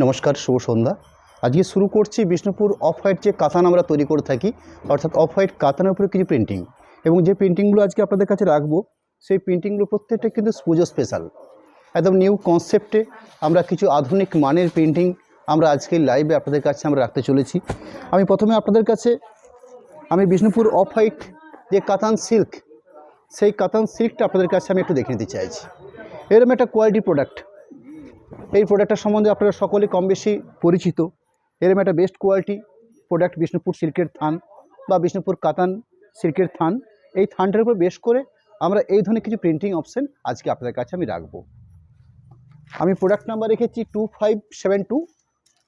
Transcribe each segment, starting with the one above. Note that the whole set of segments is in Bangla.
নমস্কার, শুভ সন্ধ্যা। আজকে শুরু করছি বিষ্ণুপুর অফ হোয়াইট যে কাতান আমরা তৈরি করে থাকি, অর্থাৎ অফ হোয়াইট কাতানের উপরে কিছু প্রিন্টিং, এবং যে প্রিন্টিংগুলো আজকে আপনাদের কাছে রাখবো সেই প্রিন্টিংগুলো প্রত্যেকটা কিন্তু পুজো স্পেশাল, একদম নিউ কনসেপ্টে আমরা কিছু আধুনিক মানের প্রিন্টিং আমরা আজকে লাইভে আপনাদের কাছে আমরা রাখতে চলেছি। আমি প্রথমে আপনাদের কাছে বিষ্ণুপুর অফ হোয়াইট যে কাতান সিল্ক, সেই কাতান সিল্কটা আপনাদের কাছে আমি একটু দেখে নিতে চাইছি। এরকম একটা কোয়ালিটি প্রোডাক্ট, এই প্রোডাক্টটার সম্বন্ধে আপনারা সকলে কম বেশি পরিচিত। এরকম একটা বেস্ট কোয়ালিটি প্রোডাক্ট বিষ্ণুপুর সিল্কের থান বা বিষ্ণুপুর কাতান সিল্কের থান, এই থানটার উপর বেশ করে আমরা এই ধরনের কিছু প্রিন্টিং অপশান আজকে আপনাদের কাছে আমি রাখবো। আমি প্রোডাক্ট নাম্বার রেখেছি 2572,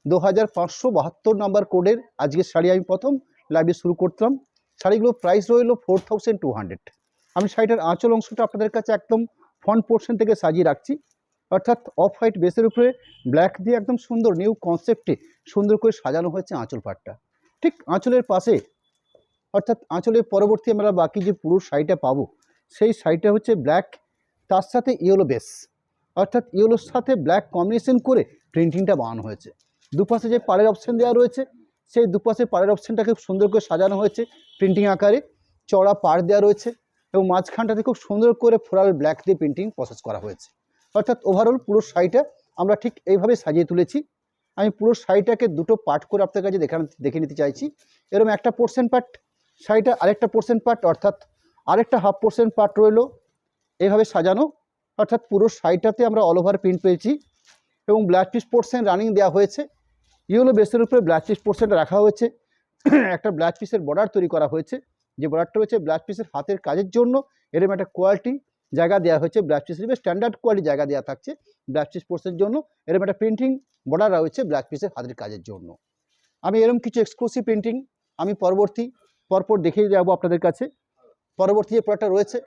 2572 নাম্বার কোডের আজকের শাড়ি আমি প্রথম লাইভে শুরু করতাম। শাড়িগুলো প্রাইস রইল 4200। আমি শাড়িটার আঁচল অংশটা আপনাদের কাছে একদম ফ্রন্ট পোর্শন থেকে সাজিয়ে রাখছি, অর্থাৎ অফ হোয়াইট বেসের উপরে ব্ল্যাক দিয়ে একদম সুন্দর নিউ কনসেপ্টে সুন্দর করে সাজানো হয়েছে আঁচল পাটটা। ঠিক আঁচলের পাশে, অর্থাৎ আঁচলের পরবর্তী আমরা বাকি যে পুরো শাড়িটা পাবো, সেই শাড়িটা হচ্ছে ব্ল্যাক, তার সাথে ইয়েলো বেস, অর্থাৎ ইয়েলোর সাথে ব্ল্যাক কম্বিনেশন করে প্রিন্টিংটা বানানো হয়েছে। দুপাশে যে পাড়ের অপশান দেওয়া রয়েছে, সেই দুপাশে পাড়ের অপশানটাকে সুন্দর করে সাজানো হয়েছে প্রিন্টিং আকারে, চড়া পাড় দেওয়া রয়েছে এবং মাঝখানটাতে খুব সুন্দর করে ফ্লোরাল ব্ল্যাক দিয়ে প্রিন্টিং প্রসেস করা হয়েছে। অর্থাৎ ওভারঅল পুরো শাড়িটা আমরা ঠিক এইভাবে সাজিয়ে তুলেছি। আমি পুরো শাড়িটাকে দুটো পার্ট করে আপনার কাছে দেখে নিতে চাইছি। এরকম একটা পোর্শন পার্ট শাড়িটা, আরেকটা পোর্শন পার্ট, অর্থাৎ আরেকটা হাফ পোর্শন পার্ট রইল এইভাবে সাজানো। অর্থাৎ পুরো শাড়িটাতে আমরা অল ওভার প্রিন্ট পেয়েছি এবং ব্লাউজ পিস পোর্শন রানিং দেওয়া হয়েছে। ইয়েলো বেসের উপরে ব্লাউজ পিস পোর্শনটা রাখা হয়েছে। একটা ব্লাউজ পিসের বর্ডার তৈরি করা হয়েছে, যে বর্ডারটা হচ্ছে ব্লাউজ পিসের হাতের কাজের জন্য। এরকম একটা কোয়ালিটি জায়গা দেওয়া হয়েছে, ব্লাউজ পিস হিসেবে স্ট্যান্ডার্ড কোয়ালিটি জায়গা দেওয়া থাকছে ব্লাউজ পিস পোর্শনের জন্য। এরকম একটা প্রিন্টিং বর্ডার রয়েছে ব্লাউজ পিসের হাতের কাজের জন্য। আমি এরকম কিছু এক্সক্লুসিভ প্রিন্টিং আমি পরপর দেখিয়ে যাবো আপনাদের কাছে। পরবর্তী যে প্রোডাক্টটা রয়েছে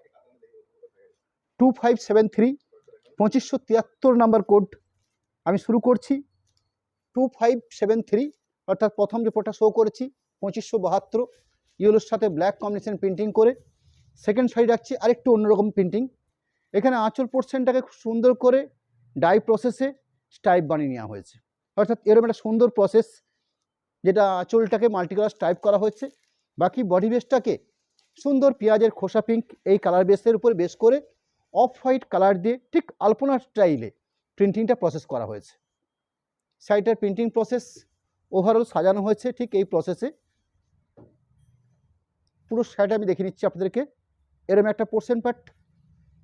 2573, 2573 নাম্বার কোড আমি শুরু করছি। 2573, অর্থাৎ প্রথম যে প্রোডাক্টটা শো করেছি 2572 ইয়েলোর সাথে ব্ল্যাক কম্বিনেশন প্রিন্টিং করে। সেকেন্ড শাড়ি রাখছি আরেকটু অন্যরকম প্রিন্টিং। এখানে আঁচল পোর্শনটাকে খুব সুন্দর করে ডাই প্রসেসে স্টাইপ বানিয়ে নেওয়া হয়েছে, অর্থাৎ এরকম একটা সুন্দর প্রসেস, যেটা আঁচলটাকে মাল্টিকালার স্টাইপ করা হয়েছে। বাকি বডি বেসটাকে সুন্দর পেঁয়াজের খোসা পিঙ্ক এই কালার বেসের উপর বেস করে অফ হোয়াইট কালার দিয়ে ঠিক আলপনা স্টাইলে প্রিন্টিংটা প্রসেস করা হয়েছে। শাড়িটার প্রিন্টিং প্রসেস ওভারঅল সাজানো হয়েছে ঠিক এই প্রসেসে। পুরো শাড়িটা আমি দেখে নিচ্ছি আপনাদেরকে। এরকম একটা পোর্শন পার্ট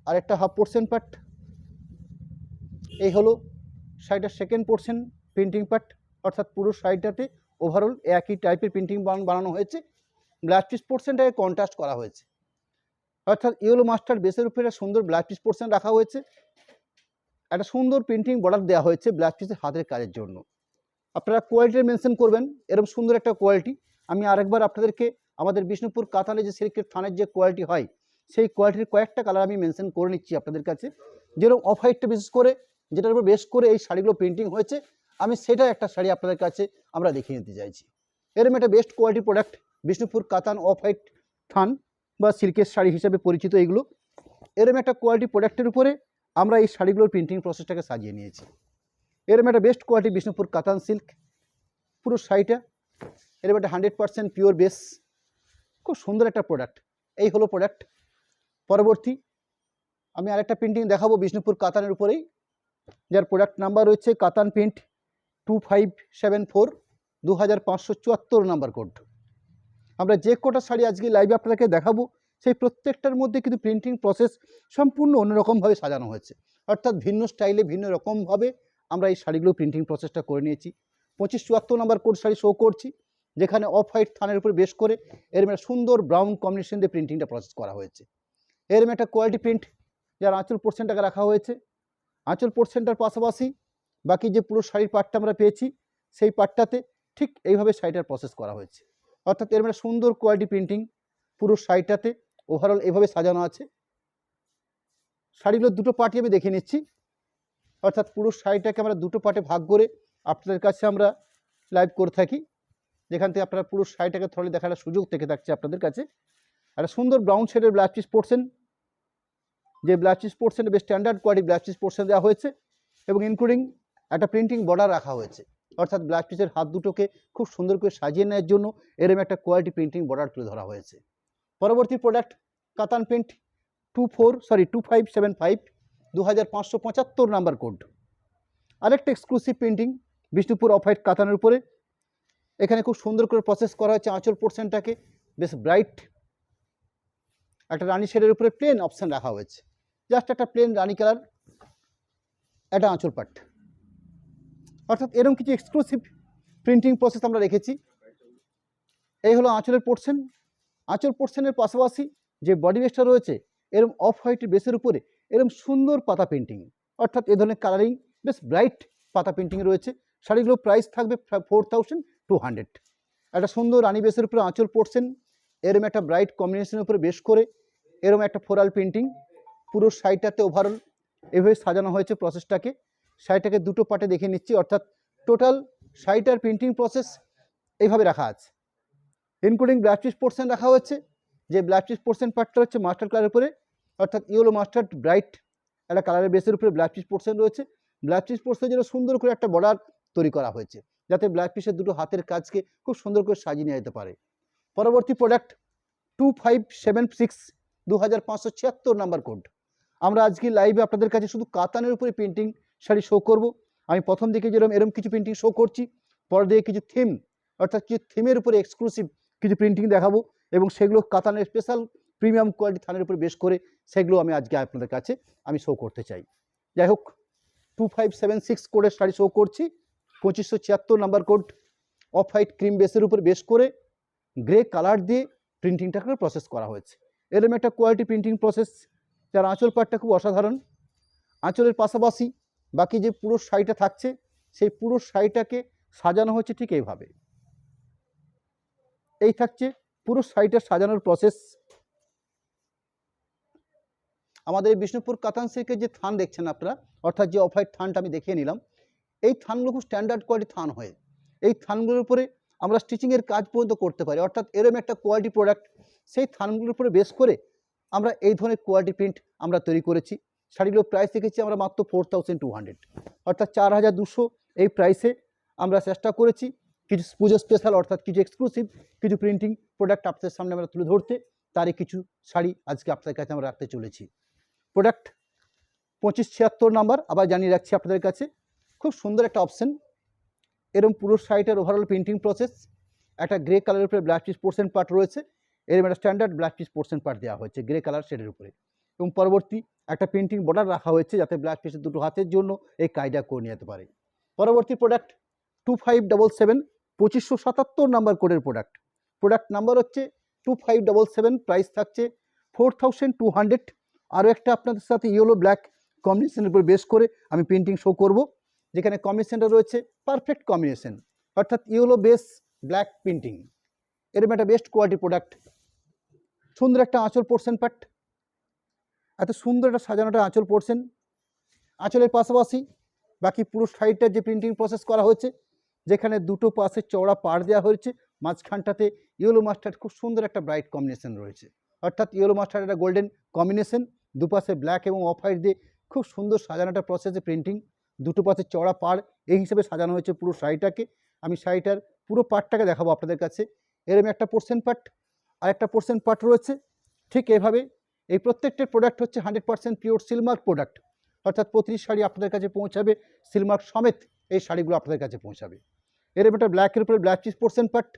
আর একটা হাফ পোর্শন পার্ট, এই হলো শাড়িটার সেকেন্ড পোর্শন প্রিন্টিং পার্ট। অর্থাৎ পুরো শাড়িটাতে ওভারঅল একই টাইপের প্রিন্টিং বানানো হয়েছে। ব্লাউজ পিস পোর্শনটাকে কন্ট্রাস্ট করা হয়েছে, অর্থাৎ ইয়েলো মাস্টার্ড বেসের উপরে সুন্দর ব্লাউজ পিস পোর্শন রাখা হয়েছে। একটা সুন্দর প্রিন্টিং বর্ডার দেওয়া হয়েছে ব্লাউজ পিসের হাতের কাজের জন্য। আপনারা কোয়ালিটি মেনশন করবেন, এরকম সুন্দর একটা কোয়ালিটি। আমি আরেকবার আপনাদেরকে আমাদের বিষ্ণুপুর কাতানে যে সিল্কের থানের যে কোয়ালিটি হয়, সেই কোয়ালিটির কয়েকটা কালার আমি মেনশন করে নিচ্ছি আপনাদের কাছে। যেরকম অফ হোয়াইটটা বিশেষ করে, যেটার উপর বেশ করে এই শাড়িগুলো প্রিন্টিং হয়েছে, আমি সেটা একটা শাড়ি আপনাদের কাছে আমরা দেখিয়ে নিতে চাইছি। এরকম একটা বেস্ট কোয়ালিটি প্রোডাক্ট বিষ্ণুপুর কাতান অফ হোয়াইট থান বা সিল্কের শাড়ি হিসেবে পরিচিত এইগুলো। এরকম একটা কোয়ালিটি প্রোডাক্টের উপরে আমরা এই শাড়িগুলোর প্রিন্টিং প্রসেসটাকে সাজিয়ে নিয়েছি। এরকম একটা বেস্ট কোয়ালিটি বিষ্ণুপুর কাতান সিল্ক পুরো শাড়িটা। এরকম একটা 100% পিওর বেস, খুব সুন্দর একটা প্রোডাক্ট। এই হলো প্রোডাক্ট। পরবর্তী আমি আরেকটা প্রিন্টিং দেখাবো বিষ্ণুপুর কাতানের উপরেই, যার প্রোডাক্ট নাম্বার রয়েছে কাতান প্রিন্ট 2574, 2574 নাম্বার কোড। আমরা যে কোটা শাড়ি আজকে লাইভে আপনাদেরকে দেখাবো, সেই প্রত্যেকটার মধ্যে কিন্তু প্রিন্টিং প্রসেস সম্পূর্ণ অন্যরকমভাবে সাজানো হয়েছে, অর্থাৎ ভিন্ন স্টাইলে ভিন্ন রকমভাবে আমরা এই শাড়িগুলো প্রিন্টিং প্রসেসটা করে নিয়েছি। 2574 নাম্বার কোড শাড়ি শো করছি, যেখানে অফ হোয়াইট থানের উপর বেশ করে এরম একটা সুন্দর ব্রাউন কম্বিনেশন দিয়ে প্রিন্টিংটা প্রসেস করা হয়েছে। এরম একটা কোয়ালিটি প্রিন্ট, যার আঁচল পোর্শনটাকে রাখা হয়েছে। আঁচল পোর্শনটার পাশাপাশি বাকি যে পুরো শাড়ির পার্টটা আমরা পেয়েছি, সেই পার্টটাতে ঠিক এইভাবে শাড়িটার প্রসেস করা হয়েছে। অর্থাৎ এরম একটা সুন্দর কোয়ালিটি প্রিন্টিং পুরো শাড়িটাতে ওভারঅল এভাবে সাজানো আছে। শাড়িগুলোর দুটো পার্টই আমি দেখে নিচ্ছি, অর্থাৎ পুরো শাড়িটাকে আমরা দুটো পার্টে ভাগ করে আপনাদের কাছে আমরা লাইভ করে থাকি, যেখান থেকে আপনারা পুরো শাড়িটাকে থ্রলি দেখার সুযোগ থেকে থাকছে আপনাদের কাছে। একটা সুন্দর ব্রাউন শেডের ব্লাউজ পিস পোর্শন, যে ব্লাউজ পিস পোর্শনে বেশ standard quality blouse piece portion দেওয়া হয়েছে এবং ইনক্লুডিং একটা প্রিন্টিং বর্ডার রাখা হয়েছে, অর্থাৎ ব্লাউজ পিসের হাত দুটোকে খুব সুন্দর করে সাজিয়ে নেওয়ার জন্য এরকম একটা কোয়ালিটি প্রিন্টিং বর্ডার তুলে ধরা হয়েছে। পরবর্তী প্রোডাক্ট কাতান প্রিন্ট 2575 2575 নাম্বার কোড। আরেকটা exclusive printing Bishnupur off white কাতানের উপরে। এখানে খুব সুন্দর করে প্রসেস করা হয়েছে আঁচল পোর্শনটাকে, বেশ ব্রাইট একটা রানি শেডের উপরে প্লেন অপশান রাখা হয়েছে, জাস্ট একটা প্লেন রানি কালার একটা আঁচল পাট, অর্থাৎ এরকম কিছু এক্সক্লুসিভ প্রিন্টিং প্রসেস আমরা রেখেছি। এই হলো আঁচলের পোর্শন। আঁচল পোর্শনের পাশাপাশি যে বডি বেসটা রয়েছে এরকম অফ হোয়াইটের বেসের উপরে এরকম সুন্দর পাতা পেন্টিং, অর্থাৎ এ ধরনের কালারিং বেশ ব্রাইট পাতা পেন্টিং রয়েছে। শাড়িগুলোর প্রাইস থাকবে 4200। একটা সুন্দর রানি বেসের উপরে আঁচল পোর্শন, এরম একটা ব্রাইট কম্বিনেশনের উপরে বেশ করে এরম একটা ফ্লোরাল প্রিন্টিং, পুরো শাড়িটাতে ওভারঅল এভাবে সাজানো হয়েছে প্রসেসটাকে। শাড়িটাকে দুটো পার্টে দেখে নিচ্ছি, অর্থাৎ টোটাল শাড়িটার প্রিন্টিং প্রসেস এইভাবে রাখা আছে, ইনক্লুডিং ব্লাউজ পিস পোর্শন রাখা হয়েছে। যে ব্লাউজ পিস পোর্শন পার্টটা হচ্ছে মাস্টার্ড কালারের উপরে, অর্থাৎ ইয়েলো মাস্টার্ড ব্রাইট একটা কালারের বেসের উপরে ব্লাউজ পিস পোর্শন রয়েছে। ব্লাউজ পিস পোর্শনের জন্য সুন্দর করে একটা বর্ডার তৈরি করা হয়েছে, যাতে ব্লাউজ পিসের দুটো হাতের কাজকে খুব সুন্দর করে সাজিয়ে নেওয়া যেতে পারে। পরবর্তী প্রোডাক্ট 2576 2576 নাম্বার কোড। আমরা আজকে লাইভে আপনাদের কাছে শুধু কাতানের উপরে প্রিন্টিং শাড়ি শো করব। আমি প্রথম দিকে যেরকম এরকম কিছু প্রিন্টিং শো করছি, পর দিকে কিছু থিম, অর্থাৎ কিছু থিমের উপরে এক্সক্লুসিভ কিছু প্রিন্টিং দেখাবো, এবং সেগুলো কাতানের স্পেশাল প্রিমিয়াম কোয়ালিটি থানের উপরে বেশ করে সেগুলো আমি আজকে আপনাদের কাছে আমি শো করতে চাই। যাই হোক, 2576 কোডের শাড়ি শো করছি, 2576 number code, off white cream বেসের উপর বেশ করে গ্রে কালার দিয়ে প্রিন্টিংটাকে প্রসেস করা হয়েছে। এরকম একটা কোয়ালিটি প্রিন্টিং প্রসেস, যার আঁচল পাটটা খুব অসাধারণ। আঁচলের পাশাপাশি বাকি যে পুরো শাড়িটা থাকছে সেই পুরো শাড়িটাকে সাজানো হচ্ছে ঠিক এইভাবে। এই থাকছে পুরো শাড়িটা সাজানোর প্রসেস। আমাদের এই বিষ্ণুপুর কাতান সিল্কের যে থান দেখছেন আপনারা, অর্থাৎ যে অফ হোয়াইট থানটা আমি দেখিয়ে নিলাম, এই থানগুলো খুব স্ট্যান্ডার্ড কোয়ালিটি থান হয়। এই থানগুলোর উপরে আমরা স্টিচিংয়ের কাজ পর্যন্ত করতে পারি, অর্থাৎ এরকম একটা কোয়ালিটি প্রোডাক্ট। সেই থানগুলোর উপরে বেস করে আমরা এই ধরনের কোয়ালিটি প্রিন্ট আমরা তৈরি করেছি। শাড়িগুলোর প্রাইস রেখেছি আমরা মাত্র 4200, অর্থাৎ 4200 এই প্রাইসে আমরা চেষ্টা করেছি কিছু পুজো স্পেশাল, অর্থাৎ কিছু এক্সক্লুসিভ কিছু প্রিন্টিং প্রোডাক্ট আপনাদের সামনে আমরা তুলে ধরতে, তারই কিছু শাড়ি আজকে আপনাদের কাছে আমরা রাখতে চলেছি। প্রোডাক্ট 2576 নাম্বার, আবার জানিয়ে রাখছি আপনাদের কাছে, খুব সুন্দর একটা অপশন। এরকম পুরো শাড়িটার ওভারঅল প্রিন্টিং প্রসেস, একটা গ্রে কালারের উপরে ব্লাউজ পিস পোর্শন পার্ট রয়েছে, এরকম একটা standard blouse piece portion part দেওয়া হয়েছে গ্রে কালার শেডের উপরে, এবং পরবর্তী একটা প্রিন্টিং বর্ডার রাখা হয়েছে যাতে ব্লাউজ পিসের দুটো হাতের জন্য এই কাজটা করে নিতে পারে। পরবর্তী প্রোডাক্ট 2577 2577 নাম্বার কোডের প্রোডাক্ট। প্রোডাক্ট নাম্বার হচ্ছে 2577, প্রাইস থাকছে 4200। আরও একটা আপনাদের সাথে ইয়েলো ব্ল্যাক কম্বিনেশনের উপর বেস করে আমি প্রিন্টিং শো করব, যেখানে কম্বিনেশনটা রয়েছে পারফেক্ট কম্বিনেশন, অর্থাৎ ইয়েলো বেস ব্ল্যাক প্রিন্টিং। এরকম একটা বেস্ট কোয়ালিটি প্রোডাক্ট। সুন্দর একটা আঁচল পোর্শন পার্ট, এত সুন্দর একটা সাজানোটা আঁচল পোর্শন। আঁচলের পাশাপাশি বাকি পুরো শাড়িটার যে প্রিন্টিং প্রসেস করা হয়েছে, যেখানে দুটো পাশে চওড়া পাড় দেওয়া হয়েছে, মাঝখানটাতে ইয়েলো মাস্টার্ড খুব সুন্দর একটা ব্রাইট কম্বিনেশন রয়েছে, অর্থাৎ ইয়েলো মাস্টার্ড একটা গোল্ডেন কম্বিনেশন, দুপাশে ব্ল্যাক এবং অফ হোয়াইট দিয়ে খুব সুন্দর সাজানোটা প্রসেসে প্রিন্টিং, দুটো পাশে চওড়া পাড় এই হিসেবে সাজানো হয়েছে পুরো শাড়িটাকে। আমি শাড়িটার পুরো পার্টটাকে দেখাবো আপনাদের কাছে। এরকম একটা পোর্শন পার্ট আর একটা পোর্শন পার্ট রয়েছে ঠিক এভাবে। এই প্রত্যেকটার প্রোডাক্ট হচ্ছে 100% পিওর সিলমার্ক প্রোডাক্ট, অর্থাৎ প্রতিটি শাড়ি আপনাদের কাছে পৌঁছাবে সিলমার্ক সমেত, এই শাড়িগুলো আপনাদের কাছে পৌঁছাবে। এরকম একটা ব্ল্যাকের উপরে ব্লাউজ পিস পোর্শন পার্ট,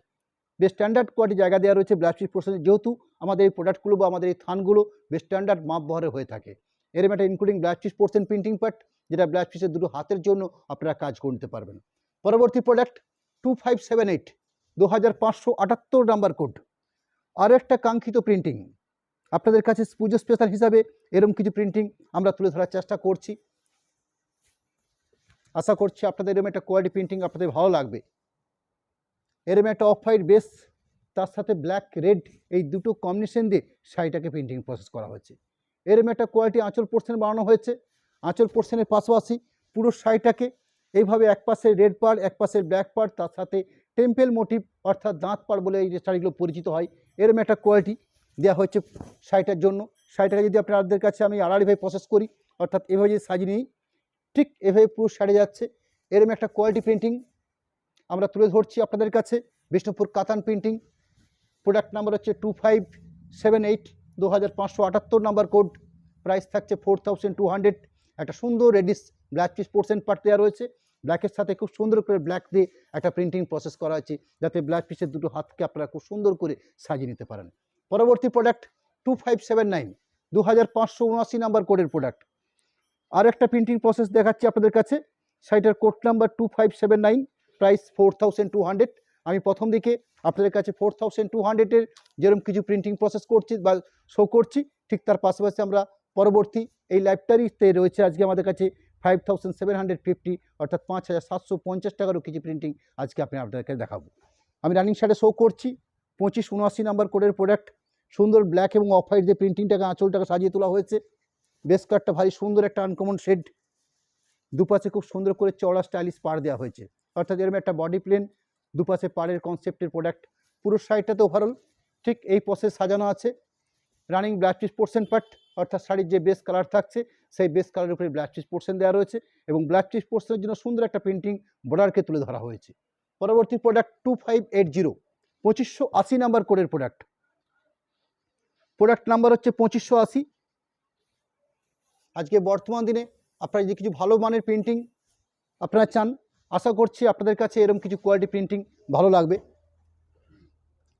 বেশ স্ট্যান্ডার্ড কোয়ালিটি জায়গা দেওয়া রয়েছে ব্লাউজ পিস পোর্শনে, যেহেতু আমাদের এই প্রোডাক্টগুলো বা আমাদের এই থানগুলো বেশ স্ট্যান্ডার্ড মাপ বহরে হয়ে থাকে। এরকম একটা including blouse piece portion printing part, যেটা ব্লাউজ পিসের দুটো হাতের জন্য আপনারা কাজ করে নিতে পারবেন। পরবর্তী প্রোডাক্ট 2578 2578 নাম্বার কোড। আরও একটা কাঙ্ক্ষিত প্রিন্টিং আপনাদের কাছে পুজো স্পেশাল হিসাবে এরকম কিছু প্রিন্টিং আমরা তুলে ধরার চেষ্টা করছি। আশা করছি আপনাদের এরকম একটা কোয়ালিটি প্রিন্টিং আপনাদের ভালো লাগবে। এরকম একটা অফ হোয়াইট বেস, তার সাথে ব্ল্যাক রেড এই দুটো কম্বিনেশন দিয়ে শাড়িটাকে প্রিন্টিং প্রসেস করা হয়েছে। এরকম একটা কোয়ালিটি আঁচল পোর্শন বানানো হয়েছে। আঁচল পোর্শনের পাশাপাশি পুরো শাড়িটাকে এইভাবে এক পাশে রেড পাড়, এক পাশে ব্ল্যাক পাড়, তার সাথে টেম্পেল মোটিভ অর্থাৎ দাঁত পাড় বলে এই যে শাড়িগুলো পরিচিত হয়, এরকম একটা কোয়ালিটি দেওয়া হচ্ছে শাড়িটার জন্য। শাড়িটাকে যদি আপনাদের কাছে আমি আড়াআড়িভাবে প্রসেস করি, অর্থাৎ এভাবে যদি সাজিয়ে নিই, ঠিক এভাবে পুরো শাড়ি যাচ্ছে। এরম একটা কোয়ালিটি প্রিন্টিং আমরা তুলে ধরছি আপনাদের কাছে, বিষ্ণুপুর কাতান প্রিন্টিং। প্রোডাক্ট নাম্বার হচ্ছে 2578, 2578 নাম্বার কোড। প্রাইস থাকছে 4200। একটা সুন্দর reddish black piece portion part দেওয়া রয়েছে, ব্ল্যাকের সাথে খুব সুন্দর করে ব্ল্যাক দিয়ে একটা প্রিন্টিং প্রসেস করা হয়েছে, যাতে ব্ল্যাক পিসের দুটো হাতকে আপনারা খুব সুন্দর করে সাজিয়ে নিতে পারেন। পরবর্তী প্রোডাক্ট 2579, 2579 নাম্বার কোডের প্রোডাক্ট। আর একটা প্রিন্টিং প্রসেস দেখাচ্ছি আপনাদের কাছে, সাইটের কোড নাম্বার 2579, প্রাইস 4200। আমি প্রথম দিকে আপনাদের কাছে 4200-এর যেরকম কিছু প্রিন্টিং প্রসেস করছি বা শো করছি, ঠিক তার পাশাপাশি আমরা পরবর্তী এই লাইব্রেরিতে রয়েছে আজকে আমাদের কাছে 5750, অর্থাৎ 5750 টাকারও কিছু প্রিন্টিং আজকে আপনাদেরকে দেখাবো। আমি রানিং শার্টে শো করছি 2579 নাম্বার কোডের প্রোডাক্ট। সুন্দর ব্ল্যাক এবং অফ হোয়াইট দিয়ে প্রিন্টিংটাকে আঁচলটাকে সাজিয়ে তোলা হয়েছে। বেস কাটটা ভারী সুন্দর একটা আনকমন শেড, দুপাশে খুব সুন্দর করে চওড়া স্টাইলিশ পাড় দেওয়া হয়েছে, অর্থাৎ এরকম একটা বডি প্লেন, দুপাশে পাড়ের কনসেপ্টের প্রোডাক্ট। পুরো শাড়িটাতে ওভারঅল ঠিক এই প্রসেস সাজানো আছে। Running black piece portion part, অর্থাৎ শাড়ির যে বেস কালার থাকছে সেই বেস কালারের উপরে ব্ল্যাক পিস পোর্শন দেওয়া রয়েছে এবং ব্ল্যাক পিস পোর্শনের জন্য সুন্দর একটা প্রিন্টিং বর্ডারকে তুলে ধরা হয়েছে। পরবর্তী প্রোডাক্ট 2580, 2580 নাম্বার কোডের প্রোডাক্ট। প্রোডাক্ট নাম্বার হচ্ছে 2580। আজকে বর্তমান দিনে আপনারা যদি কিছু ভালো মানের প্রিন্টিং আপনারা চান, আশা করছি আপনাদের কাছে এরকম কিছু কোয়ালিটি প্রিন্টিং ভালো লাগবে।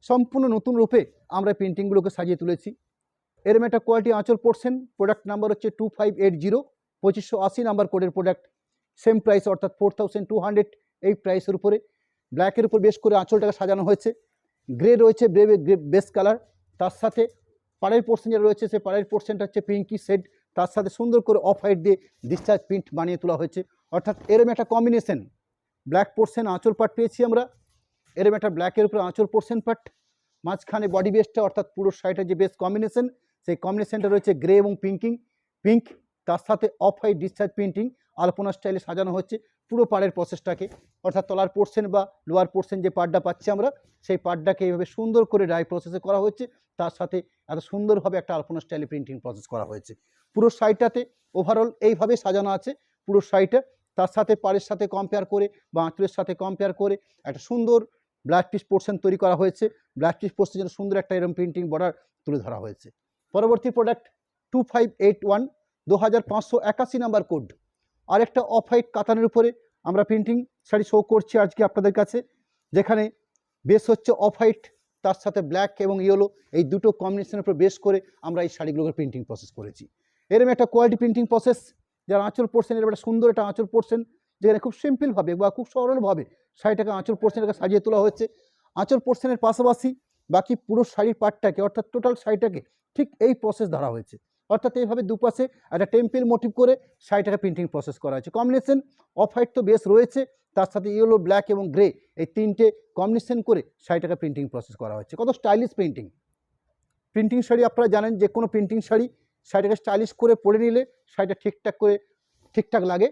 সম্পূর্ণ নতুন রূপে আমরা প্রিন্টিংগুলোকে সাজিয়ে তুলেছি। এরকম একটা কোয়ালিটি আঁচল পোর্শন। প্রোডাক্ট নাম্বার হচ্ছে 2580, 2580 নাম্বার কোডের প্রোডাক্ট। সেম প্রাইস, অর্থাৎ 4200। এই প্রাইসের উপরে ব্ল্যাকের উপর বেশ করে আঁচলটাকে সাজানো হয়েছে। গ্রে রয়েছে, বেস কালার, তার সাথে পাড়ের পোর্শন যেটা রয়েছে সেই পাড়ের পোর্শনটা হচ্ছে পিঙ্কি শেড, তার সাথে সুন্দর করে অফ হোয়াইট দিয়ে ডিসচার্জ প্রিন্ট বানিয়ে তোলা হয়েছে, অর্থাৎ এরকম একটা কম্বিনেশন। ব্ল্যাক পোর্শন আঁচল পার্ট পেয়েছি আমরা, এরকম একটা ব্ল্যাকের উপরে আঁচল পোর্শন পার্ট, মাঝখানে বডি বেসটা, অর্থাৎ পুরো শাড়িটার যে বেস কম্বিনেশন সেই কম্বিনেশনটা রয়েছে গ্রে এবং পিঙ্ক, তার সাথে অফ হোয়াইট ডিসচার্জ প্রিন্টিং আলপনা স্টাইলে সাজানো হচ্ছে পুরো পাড়ের প্রসেসটাকে, অর্থাৎ তলার পোর্শন বা লোয়ার পোর্শন যে পার্টটা পাচ্ছি আমরা সেই পার্টটাকে এইভাবে সুন্দর করে ডাই প্রসেসে করা হয়েছে, তার সাথে এত সুন্দরভাবে একটা আলপনা স্টাইলে প্রিন্টিং প্রসেস করা হয়েছে। পুরো শাড়িটাতে ওভারঅল এইভাবে সাজানো আছে পুরো শাড়িটা। তার সাথে পাড়ের সাথে কম্পেয়ার করে বা আঁচলের সাথে কম্পেয়ার করে একটা সুন্দর ব্ল্যাক পিস পোর্শন তৈরি করা হয়েছে। ব্ল্যাক পিস পোর্শনের জন্য সুন্দর একটা এরকম প্রিন্টিং বর্ডার তুলে ধরা হয়েছে। পরবর্তী প্রোডাক্ট 2581, 2581 নাম্বার কোড। আরেকটা অফ হোয়াইট কাতানের উপরে আমরা প্রিন্টিং শাড়ি শো করছি আজকে আপনাদের কাছে, যেখানে বেস হচ্ছে অফ হোয়াইট, তার সাথে ব্ল্যাক এবং ইয়েলো, এই দুটো কম্বিনেশনের উপর বেস করে আমরা এই শাড়িগুলোকে প্রিন্টিং প্রসেস করেছি। এরকম একটা কোয়ালিটি প্রিন্টিং প্রসেস, যার আঁচল পোর্শন এর একটা সুন্দর একটা আঁচল পোর্শন, যেখানে খুব সিম্পলভাবে বা খুব সরলভাবে শাড়িটাকে আঁচল পোর্শনটাকে সাজিয়ে তোলা হয়েছে। আঁচল পোর্শনের পাশাপাশি বাকি পুরো শাড়ির পার্টটাকে, অর্থাৎ টোটাল শাড়িটাকে ঠিক এই প্রসেস ধরা হয়েছে, অর্থাৎ এইভাবে দুপাশে একটা টেম্পেল মোটিভ করে শাড়িটাকে প্রিন্টিং প্রসেস করা হয়েছে। কম্বিনেশন অফ হোয়াইট তো বেস রয়েছে, তার সাথে ইয়েলো, ব্ল্যাক এবং গ্রে, এই তিনটে কম্বিনেশন করে শাড়িটাকে প্রিন্টিং প্রসেস করা হয়েছে। কত স্টাইলিশ প্রিন্টিং শাড়ি আপনারা জানেন, যে কোনো প্রিন্টিং শাড়িটাকে স্টাইলিশ করে পরে নিলে শাড়িটা ঠিকঠাক লাগে,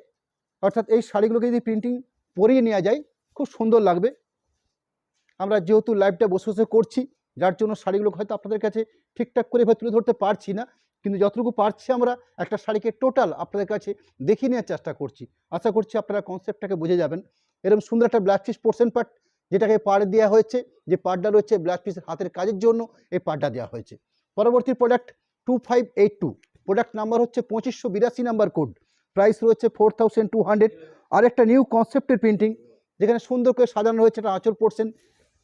অর্থাৎ এই শাড়িগুলোকে যদি প্রিন্টিং পরিয়ে নেওয়া যায় খুব সুন্দর লাগবে। আমরা যেহেতু লাইভটা বসে করছি, যার জন্য শাড়িগুলোকে হয়তো আপনাদের কাছে ঠিকঠাক করে এভাবে তুলে ধরতে পারছি না, কিন্তু যতটুকু পারছি আমরা একটা শাড়িকে টোটাল আপনাদের কাছে দেখিয়ে নেওয়ার চেষ্টা করছি। আশা করছি আপনারা কনসেপ্টটাকে বুঝে যাবেন। এরকম সুন্দর একটা ব্ল্যাক পিস পোর্শন পার্ট, যেটাকে পাড় দেওয়া হয়েছে, যে পাড়টা রয়েছে ব্ল্যাক পিসের হাতের কাজের জন্য এই পাড়টা দেওয়া হয়েছে। পরবর্তী প্রোডাক্ট 2582, প্রোডাক্ট নাম্বার হচ্ছে 2582 নাম্বার কোড। প্রাইস রয়েছে 4200। আর একটা নিউ কনসেপ্টের প্রিন্টিং, যেখানে সুন্দর করে সাজানো রয়েছে একটা আঁচল পোর্শন,